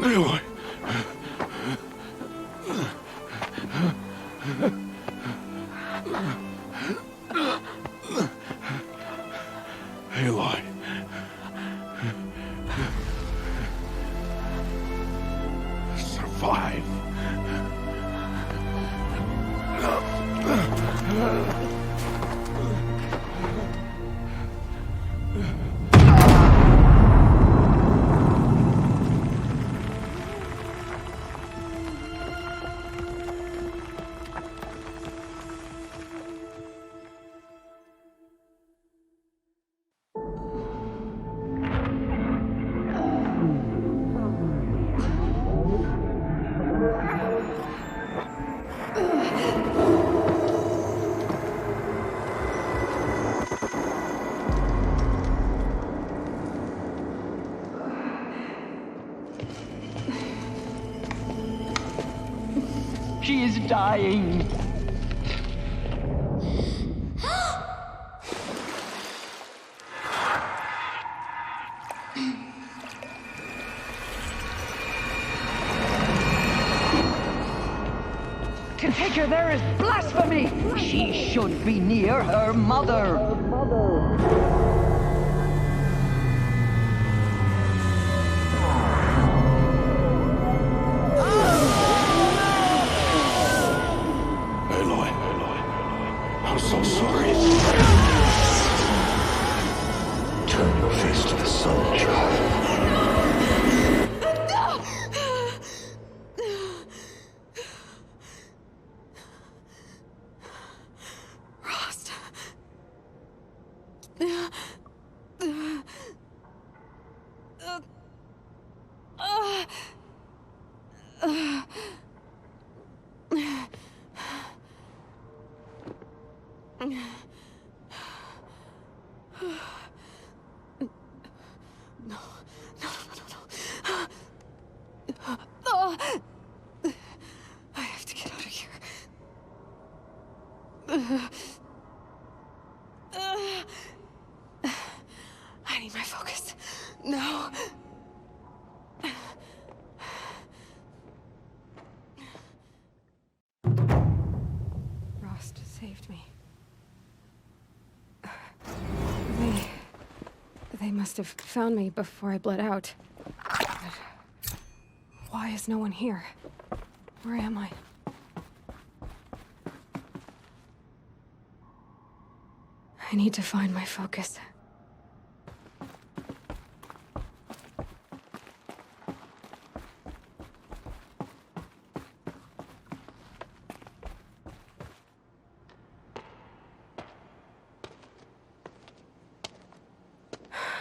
S1: Aloy. Aloy. Survive.
S2: is dying.
S3: To take her there is blasphemy!
S2: She should be near her mother.
S1: Aloy, I'm so sorry. Turn your face to the sun, child.
S11: I have to get out of here. I need my focus. No. Rost saved me. They must have found me before I bled out. But why is no one here? Where am I? I need to find my focus.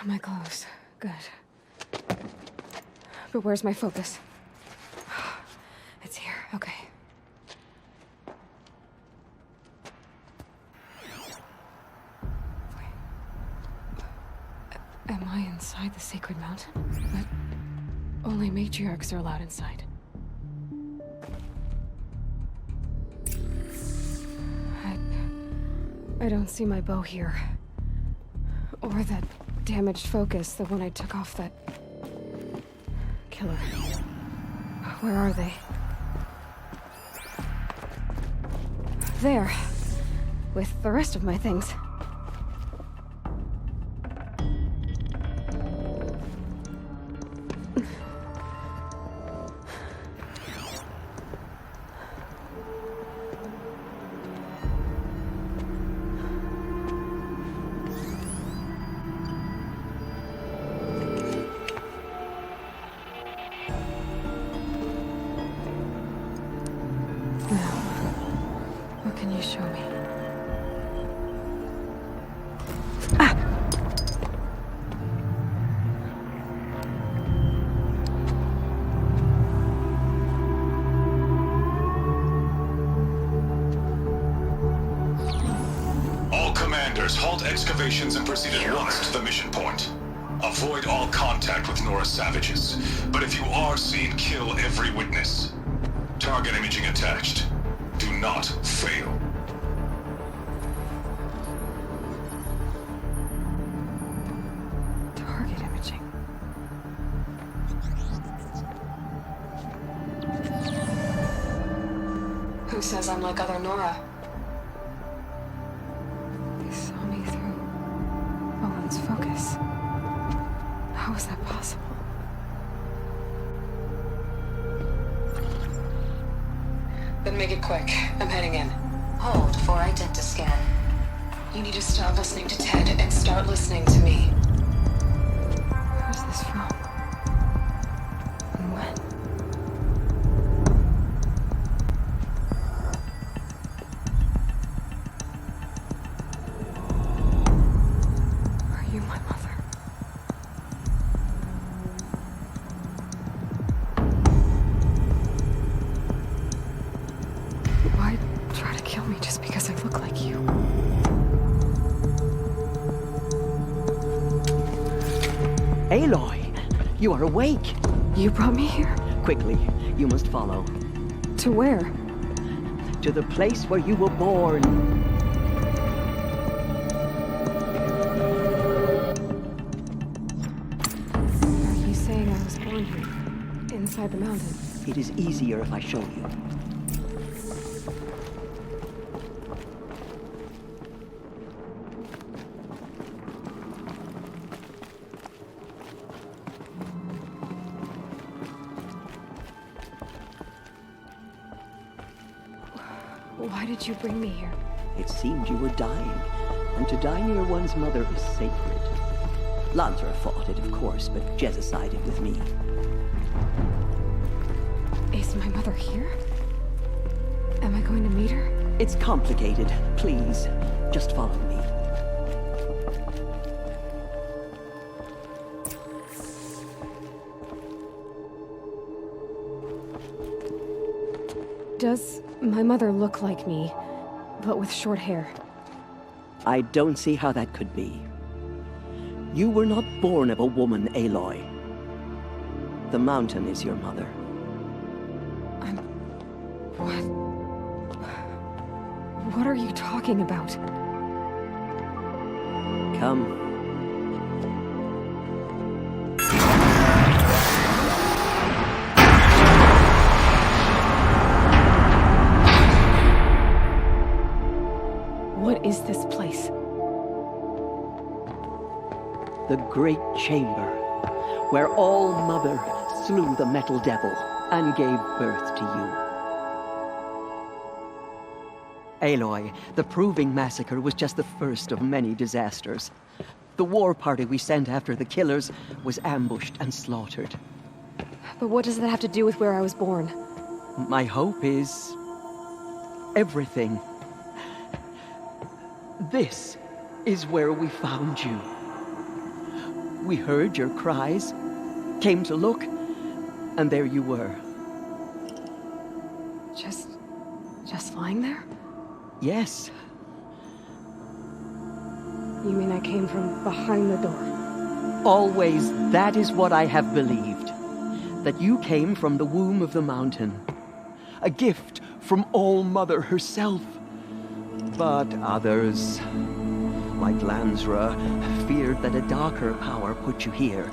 S11: My clothes. Good. But where's my focus? It's here. Okay. Am I inside the sacred mountain? But only matriarchs are allowed inside. I don't see my bow here. Or that damaged focus, the one I took off that killer. Where are they? There. With the rest of my things. What can you show me?
S7: All commanders, halt excavations and proceed at once to the mission point. Avoid all contact with Nora savages, but if you are seen, kill every witness. Target imaging attached. Do not fail.
S11: Target imaging. Who says I'm like other Nora? They saw me through Owen's focus. How is that possible? Then make it quick. I'm heading in.
S9: Hold for identiscan.
S11: You need to stop listening to Ted and start listening to me. Where's this from? And when? Are you my mother? Why try to kill me just because I look like you?
S2: Aloy, you are awake.
S11: You brought me here?
S2: Quickly, you must follow.
S11: To where?
S2: to the place where you were born.
S11: Are you saying I was born here, inside the mountain?
S2: It is easier if I show you.
S11: Why did you bring me here?
S2: It seemed you were dying, and to die near one's mother is sacred. Lansra fought it, of course, but Jezza sided with me.
S11: Is my mother here? Am I going to meet her?
S2: It's complicated. Please, just follow me.
S11: Does my mother look like me, but with short hair?
S2: I don't see how that could be. You were not born of a woman, Aloy. The mountain is your mother.
S11: What are you talking about?
S2: Come.
S11: What is this place?
S2: The Great Chamber, where All-Mother slew the Metal Devil and gave birth to you. Aloy, the Proving Massacre was just the first of many disasters. The war party we sent after the killers was ambushed and slaughtered.
S11: But what does that have to do with where I was born?
S2: My hope is everything. This is where we found you. We heard your cries, came to look, and there you were.
S11: Just lying there?
S2: Yes.
S11: You mean I came from behind the door?
S2: Always that is what I have believed. That you came from the womb of the mountain. A gift from All-Mother herself. But others, like Lansra, feared that a darker power put you here.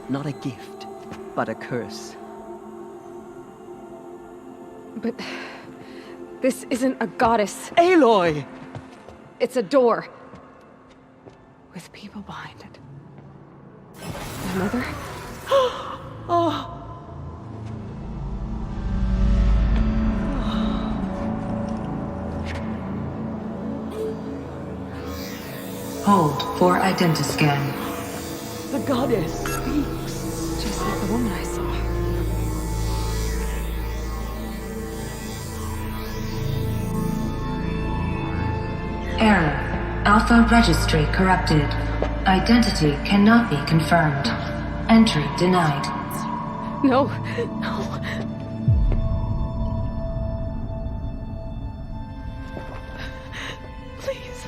S2: Not a gift, but a curse.
S11: But this isn't a goddess.
S2: Aloy!
S11: It's a door. With people behind it. My mother?
S2: Oh!
S9: Hold for identiscan.
S2: The goddess speaks.
S11: Just like the woman I saw.
S9: Error. Alpha registry corrupted. Identity cannot be confirmed. Entry denied.
S11: No, no. Please.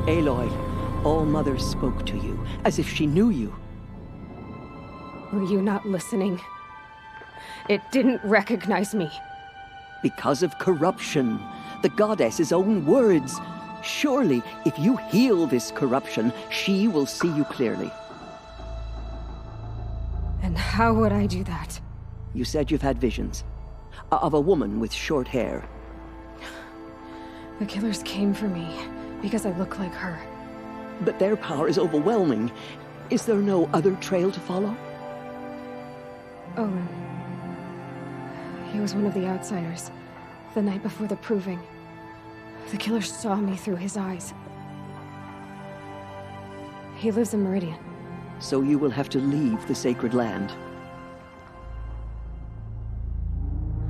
S2: Aloy, All-Mother spoke to you, as if she knew you.
S11: Were you not listening? It didn't recognize me.
S2: Because of corruption. The goddess's own words. Surely, if you heal this corruption, she will see you clearly.
S11: And how would I do that?
S2: You said you've had visions. Of a woman with short hair.
S11: The killers came for me because I look like her.
S2: But their power is overwhelming. Is there no other trail to follow?
S11: Oh, he was one of the outsiders. The night before the Proving. The killer saw me through his eyes. He lives in Meridian.
S2: So you will have to leave the sacred land.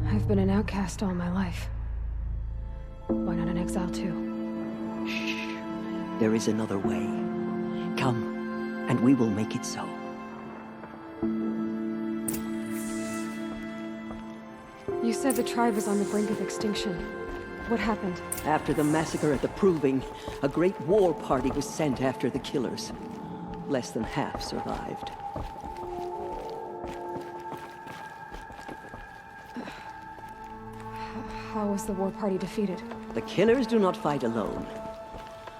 S11: I've been an outcast all my life. Why not an exile too?
S2: Shh. There is another way. Come, and we will make it so.
S11: You said the tribe was on the brink of extinction. What happened?
S2: After the massacre at the Proving, a great war party was sent after the killers. Less than half survived.
S11: How was the war party defeated?
S2: The killers do not fight alone.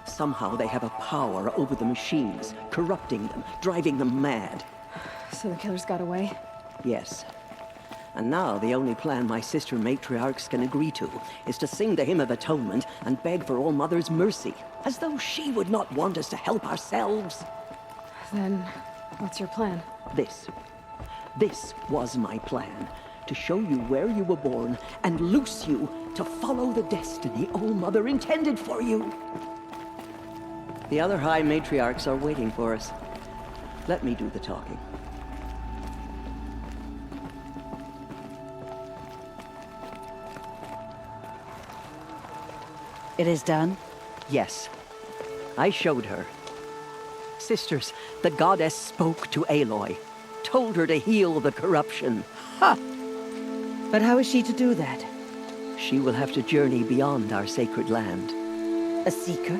S2: Somehow they have a power over the machines, corrupting them, driving them mad.
S11: So the killers got away?
S2: Yes. And now the only plan my sister matriarchs can agree to is to sing the Hymn of Atonement and beg for All Mother's mercy, as though she would not want us to help ourselves.
S11: Then, what's your plan?
S2: This was my plan. To show you where you were born and loose you to follow the destiny All Mother intended for you. The other High Matriarchs are waiting for us. Let me do the talking.
S14: It is done?
S2: Yes. I showed her. Sisters, the goddess spoke to Aloy, told her to heal the corruption.
S14: Ha! But how is she to do that?
S2: She will have to journey beyond our sacred land.
S14: A seeker?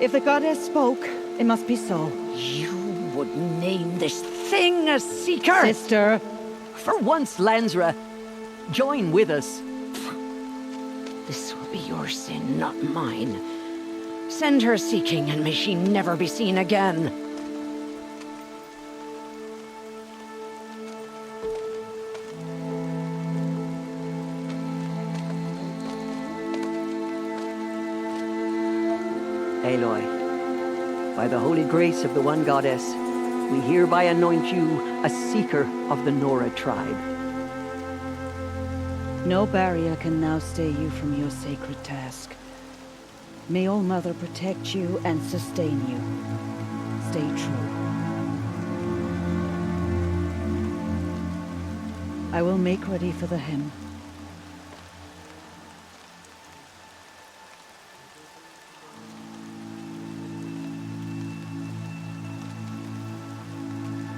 S14: If the goddess spoke, it must be so.
S3: You would name this thing a seeker?
S14: Sister!
S2: For once, Lansra, join with us.
S3: This will be your sin, not mine. Send her seeking, and may she never be seen again.
S2: Aloy, by the holy grace of the one goddess, we hereby anoint you a seeker of the Nora tribe.
S14: No barrier can now stay you from your sacred task. May All Mother protect you and sustain you. Stay true. I will make ready for the hymn.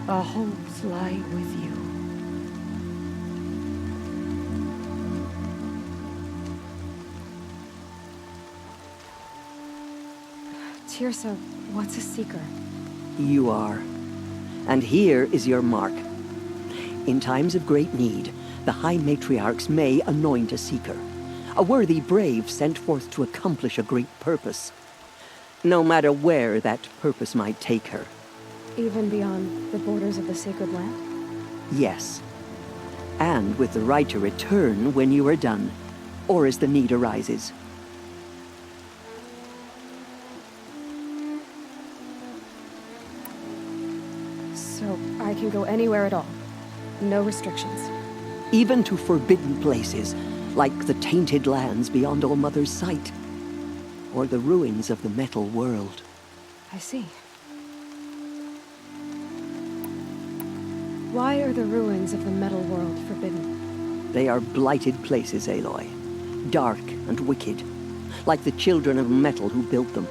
S14: Our hopes lie with you.
S11: Tirsa, what's a seeker?
S2: You are. And here is your mark. In times of great need, the High Matriarchs may anoint a seeker, a worthy brave sent forth to accomplish a great purpose, no matter where that purpose might take her.
S11: Even beyond the borders of the sacred land?
S2: Yes. And with the right to return when you are done, or as the need arises.
S11: So I can go anywhere at all? No restrictions?
S2: Even to forbidden places, like the tainted lands beyond All Mother's sight, or the ruins of the metal world.
S11: I see. Why are the ruins of the metal world forbidden?
S2: They are blighted places, Aloy. Dark and wicked, like the children of metal who built them.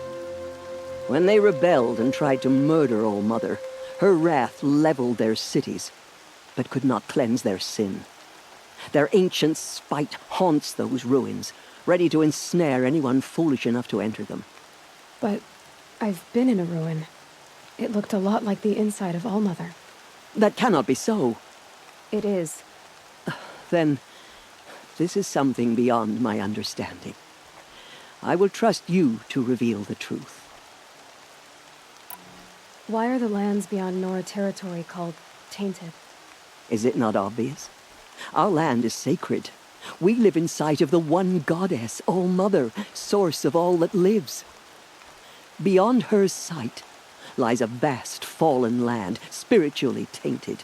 S2: When they rebelled and tried to murder All Mother, her wrath leveled their cities, but could not cleanse their sin. Their ancient spite haunts those ruins, ready to ensnare anyone foolish enough to enter them.
S11: But I've been in a ruin. It looked a lot like the inside of All Mother.
S2: That cannot be so.
S11: It is.
S2: Then, this is something beyond my understanding. I will trust you to reveal the truth.
S11: Why are the lands beyond Nora territory called tainted?
S2: Is it not obvious? Our land is sacred. We live in sight of the one goddess, All Mother, source of all that lives. Beyond her sight lies a vast fallen land, spiritually tainted.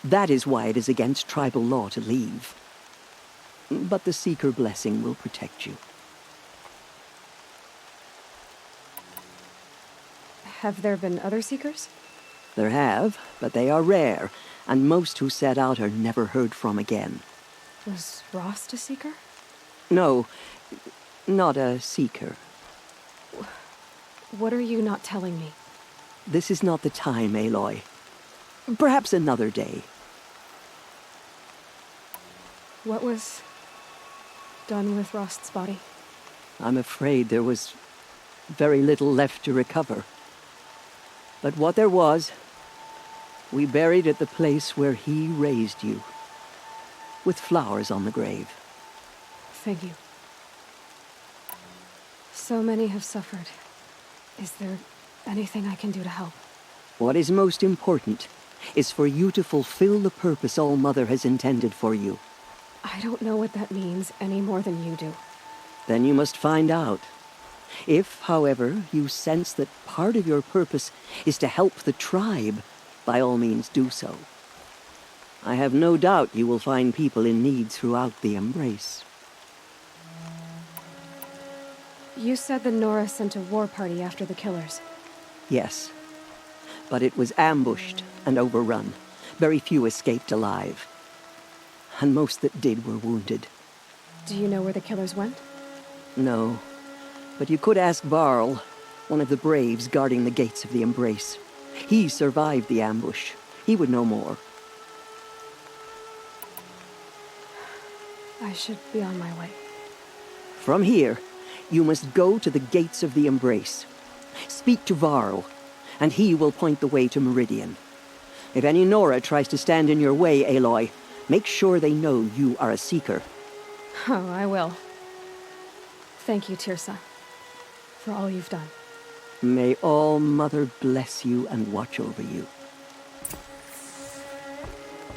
S2: That is why it is against tribal law to leave. But the Seeker blessing will protect you.
S11: Have there been other Seekers?
S2: There have, but they are rare, and most who set out are never heard from again.
S11: Was Rost a Seeker?
S2: No, not a Seeker.
S11: What are you not telling me?
S2: This is not the time, Aloy. Perhaps another day.
S11: What was done with Rost's body?
S2: I'm afraid there was very little left to recover. But what there was, we buried at the place where he raised you, with flowers on the grave.
S11: Thank you. So many have suffered. Is there anything I can do to help?
S2: What is most important is for you to fulfill the purpose All-Mother has intended for you.
S11: I don't know what that means any more than you do.
S2: Then you must find out. If, however, you sense that part of your purpose is to help the tribe, by all means do so. I have no doubt you will find people in need throughout the Embrace.
S11: You said the Nora sent a war party after the killers.
S2: Yes, but it was ambushed and overrun. Very few escaped alive. And most that did were wounded.
S11: Do you know where the killers went?
S2: No, but you could ask Varl, one of the braves guarding the gates of the Embrace. He survived the ambush. He would know more.
S11: I should be on my way.
S2: From here, you must go to the gates of the Embrace. Speak to Varl, and he will point the way to Meridian. If any Nora tries to stand in your way, Aloy, make sure they know you are a Seeker.
S11: Oh, I will. Thank you, Tirsa, for all you've done.
S2: May All-Mother bless you and watch over you.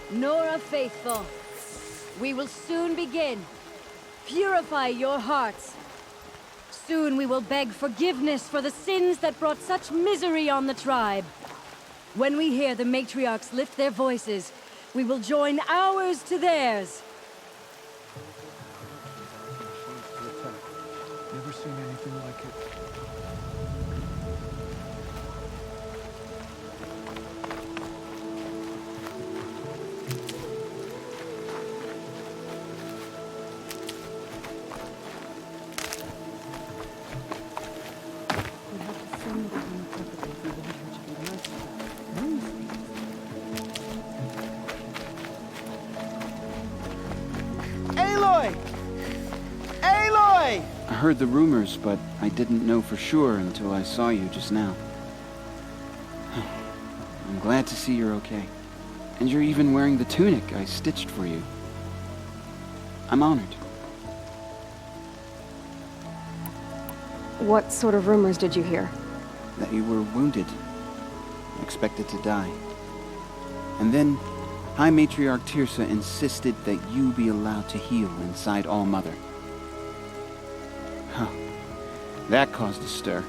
S16: Nora faithful, we will soon begin. Purify your hearts. Soon we will beg forgiveness for the sins that brought such misery on the tribe. When we hear the matriarchs lift their voices, we will join ours to theirs.
S21: Never seen anything like it.
S5: Aloy! Aloy!
S15: I heard the rumors, but I didn't know for sure until I saw you just now. I'm glad to see you're okay. And you're even wearing the tunic I stitched for you. I'm honored.
S11: What sort of rumors did you hear?
S15: That you were wounded. Expected to die. And then, High Matriarch Tirsa insisted that you be allowed to heal inside All-Mother. Huh. That caused a stir.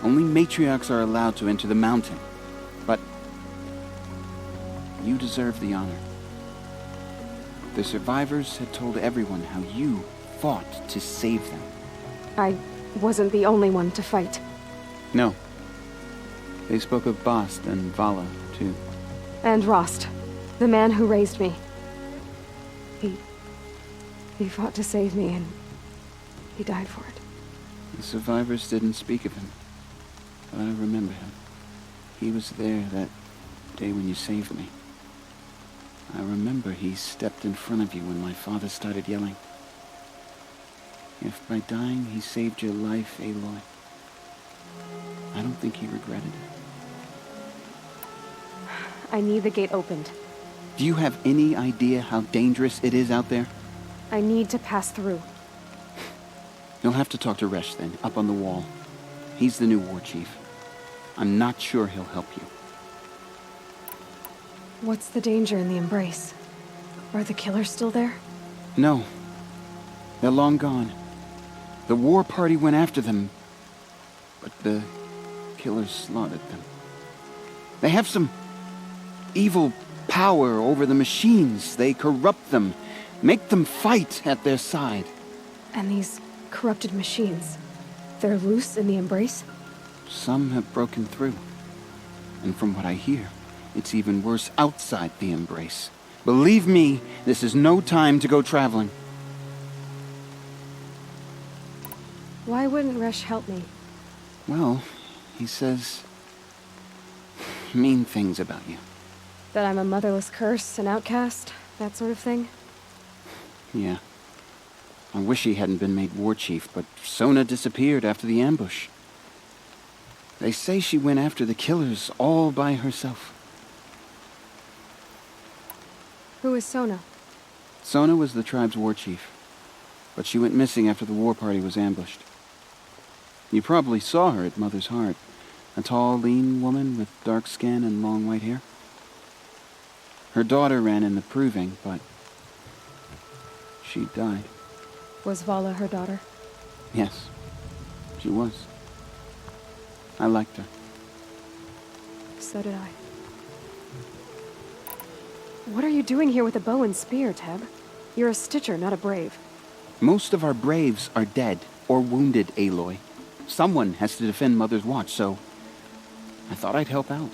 S15: Only matriarchs are allowed to enter the mountain. But you deserve the honor. The survivors had told everyone how you fought to save them.
S11: I wasn't the only one to fight.
S15: No. They spoke of Bast and Vala, too.
S11: And Rost, the man who raised me. He fought to save me, and he died for it.
S15: The survivors didn't speak of him, but I remember him. He was there that day when you saved me. I remember he stepped in front of you when my father started yelling. If by dying he saved your life, Aloy, I don't think he regretted it.
S11: I need the gate opened.
S15: Do you have any idea how dangerous it is out there?
S11: I need to pass through.
S15: You'll have to talk to Resh then, up on the wall. He's the new war chief. I'm not sure he'll help you.
S11: What's the danger in the Embrace? Are the killers still there?
S15: No. They're long gone. The war party went after them, but the killers slaughtered them. They have some evil power over the machines. They corrupt them, make them fight at their side.
S11: And these corrupted machines, they're loose in the Embrace?
S15: Some have broken through. And from what I hear, it's even worse outside the Embrace. Believe me, this is no time to go traveling.
S11: Why wouldn't Resh help me?
S15: Well, he says mean things about you.
S11: That I'm a motherless curse, an outcast, that sort of thing?
S15: Yeah. I wish he hadn't been made war chief, but Sona disappeared after the ambush. They say she went after the killers all by herself.
S11: Who is Sona?
S15: Sona was the tribe's war chief, but she went missing after the war party was ambushed. You probably saw her at Mother's Heart. A tall, lean woman with dark skin and long white hair. Her daughter ran in the proving, but she died.
S11: Was Vala her daughter?
S15: Yes, she was. I liked her.
S11: So did I. What are you doing here with a bow and spear, Teb? You're a Stitcher, not a Brave.
S15: Most of our Braves are dead or wounded, Aloy. Someone has to defend Mother's Watch, so I thought I'd help out.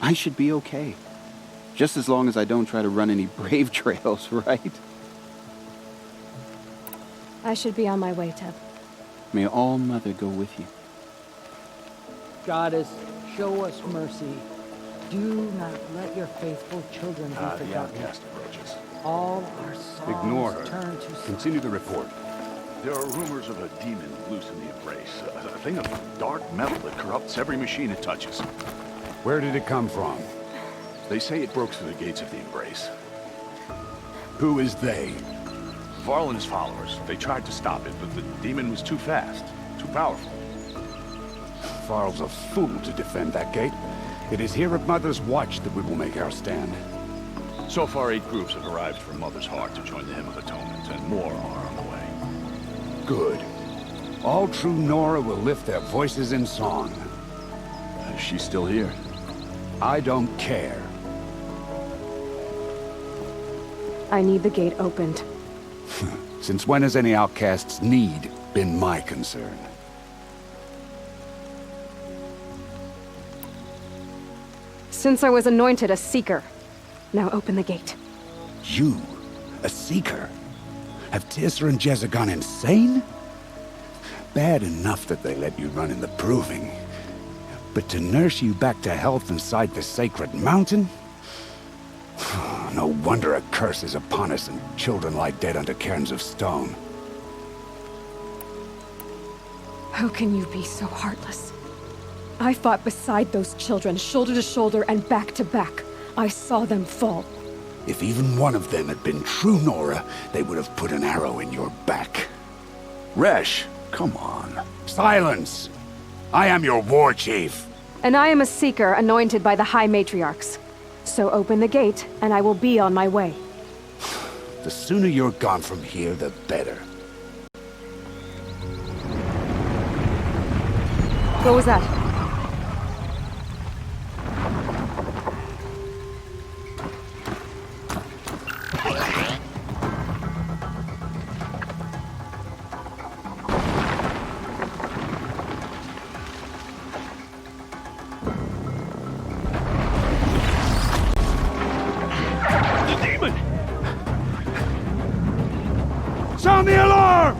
S15: I should be okay. Just as long as I don't try to run any Brave trails, right?
S11: I should be on my way, Teb.
S15: May All Mother go with you.
S17: Goddess, show us mercy. Do not let your faithful children be forgotten.
S1: The outcast approaches.
S17: All our songs
S6: Ignore her.
S17: turn to
S6: Continue the report.
S1: There are rumors of a demon loose in the Embrace. A thing of dark metal that corrupts every machine it touches.
S10: Where did it come from?
S1: They say it broke through the gates of the Embrace.
S10: Who is they?
S1: Varl and his followers. They tried to stop it, but the demon was too fast, too powerful.
S10: Varl's a fool to defend that gate. It is here at Mother's Watch that we will make our stand.
S1: So far, 8 groups have arrived from Mother's Heart to join the Hymn of Atonement, and more are on the way.
S10: Good. All true Nora will lift their voices in song.
S1: Is she still here?
S10: I don't care.
S11: I need the gate opened.
S10: Since when has any outcast's need been my concern?
S11: Since I was anointed a Seeker. Now open the gate.
S10: You? A Seeker? Have Tisra and Jezza gone insane? Bad enough that they let you run in the Proving. But to nurse you back to health inside the sacred mountain? No wonder a curse is upon us and children lie dead under cairns of stone.
S11: How can you be so heartless? I fought beside those children, shoulder to shoulder and back to back. I saw them fall.
S10: If even one of them had been true Nora, they would have put an arrow in your back. Resh, come on. Silence! I am your war chief.
S11: And I am a Seeker anointed by the High Matriarchs. So open the gate, and I will be on my way.
S10: The sooner you're gone from here, the better.
S11: What was that?
S10: Sound the alarm!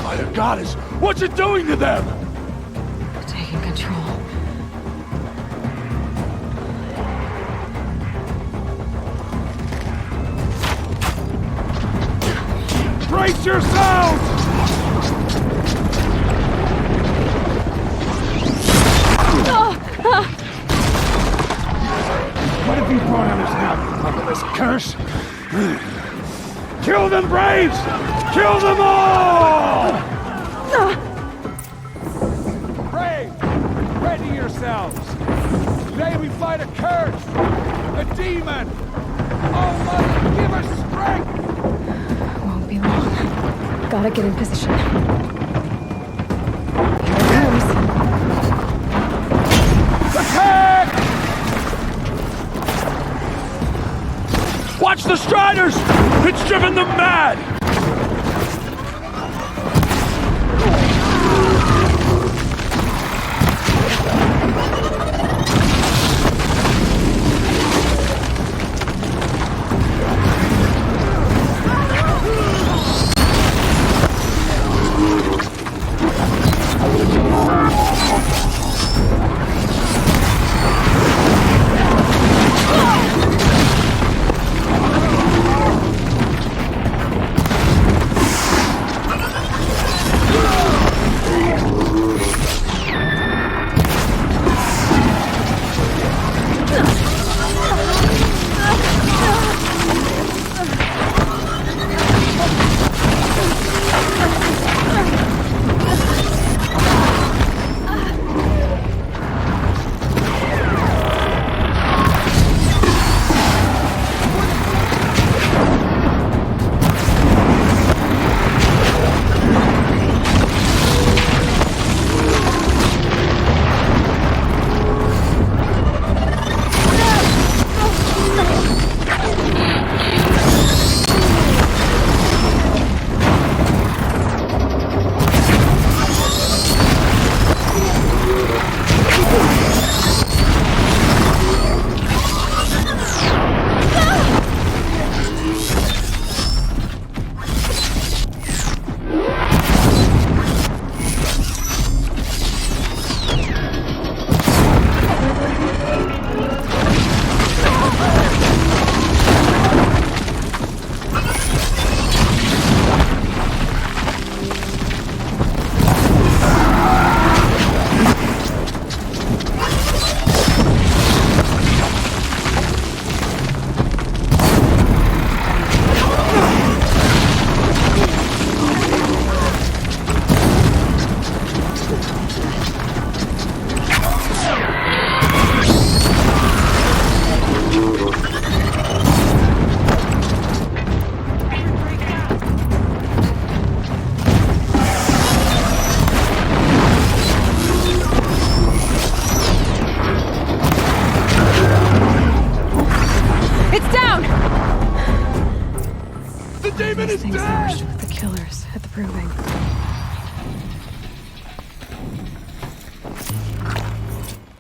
S1: My goddess, what's it doing to them?
S11: Taking control.
S10: Brace yourselves! What have you brought on us now, you motherless curse? Kill them, Braves! Kill them all!
S21: Brave! Ready yourselves! Today we fight a curse! A demon! Oh, Mother, give us strength!
S11: Won't be long. Gotta get in position. Here it comes.
S21: Attack! Watch the Striders! It's driven them mad!
S1: demon is
S11: Things
S1: dead!
S11: merged with the killers at the proving.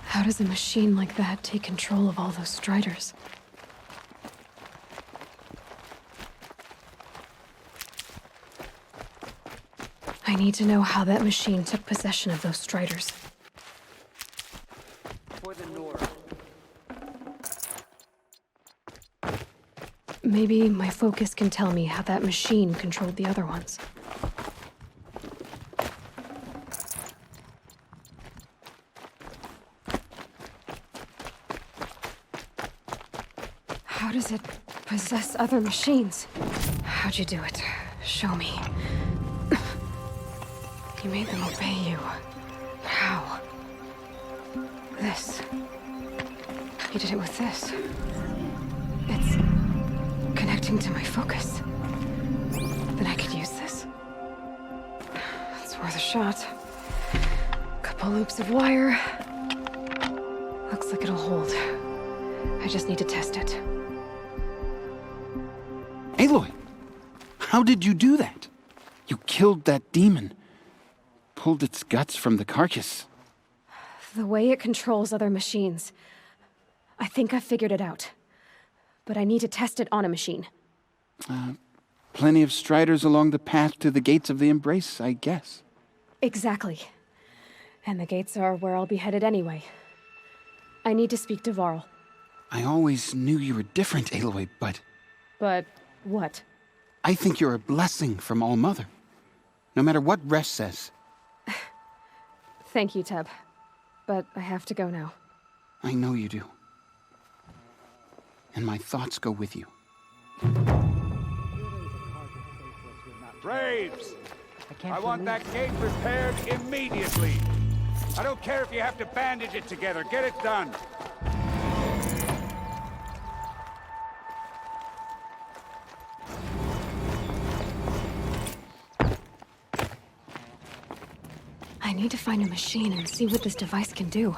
S11: How does a machine like that take control of all those Striders? I need to know how that machine took possession of those Striders.
S2: For the North.
S11: Maybe my focus can tell me how that machine controlled the other ones. How does it possess other machines? How'd you do it? Show me. You made them obey you. How? This. You did it with this. It's connecting to my focus. Then I could use this. It's worth a shot. Couple loops of wire. Looks like it'll hold. I just need to test it.
S15: Aloy, how did you do that? You killed that demon. Pulled its guts from the carcass.
S11: The way it controls other machines. I think I figured it out. But I need to test it on a machine.
S15: Plenty of Striders along the path to the gates of the Embrace, I guess.
S11: Exactly. And the gates are where I'll be headed anyway. I need to speak to Varl.
S15: I always knew you were different, Aloy, but...
S11: But what?
S15: I think you're a blessing from All-Mother. No matter what Resh says.
S11: Thank you, Teb. But I have to go now.
S15: I know you do. And my thoughts go with you.
S21: Braves! I want that gate repaired immediately. I don't care if you have to bandage it together. Get it done.
S11: I need to find a machine and see what this device can do.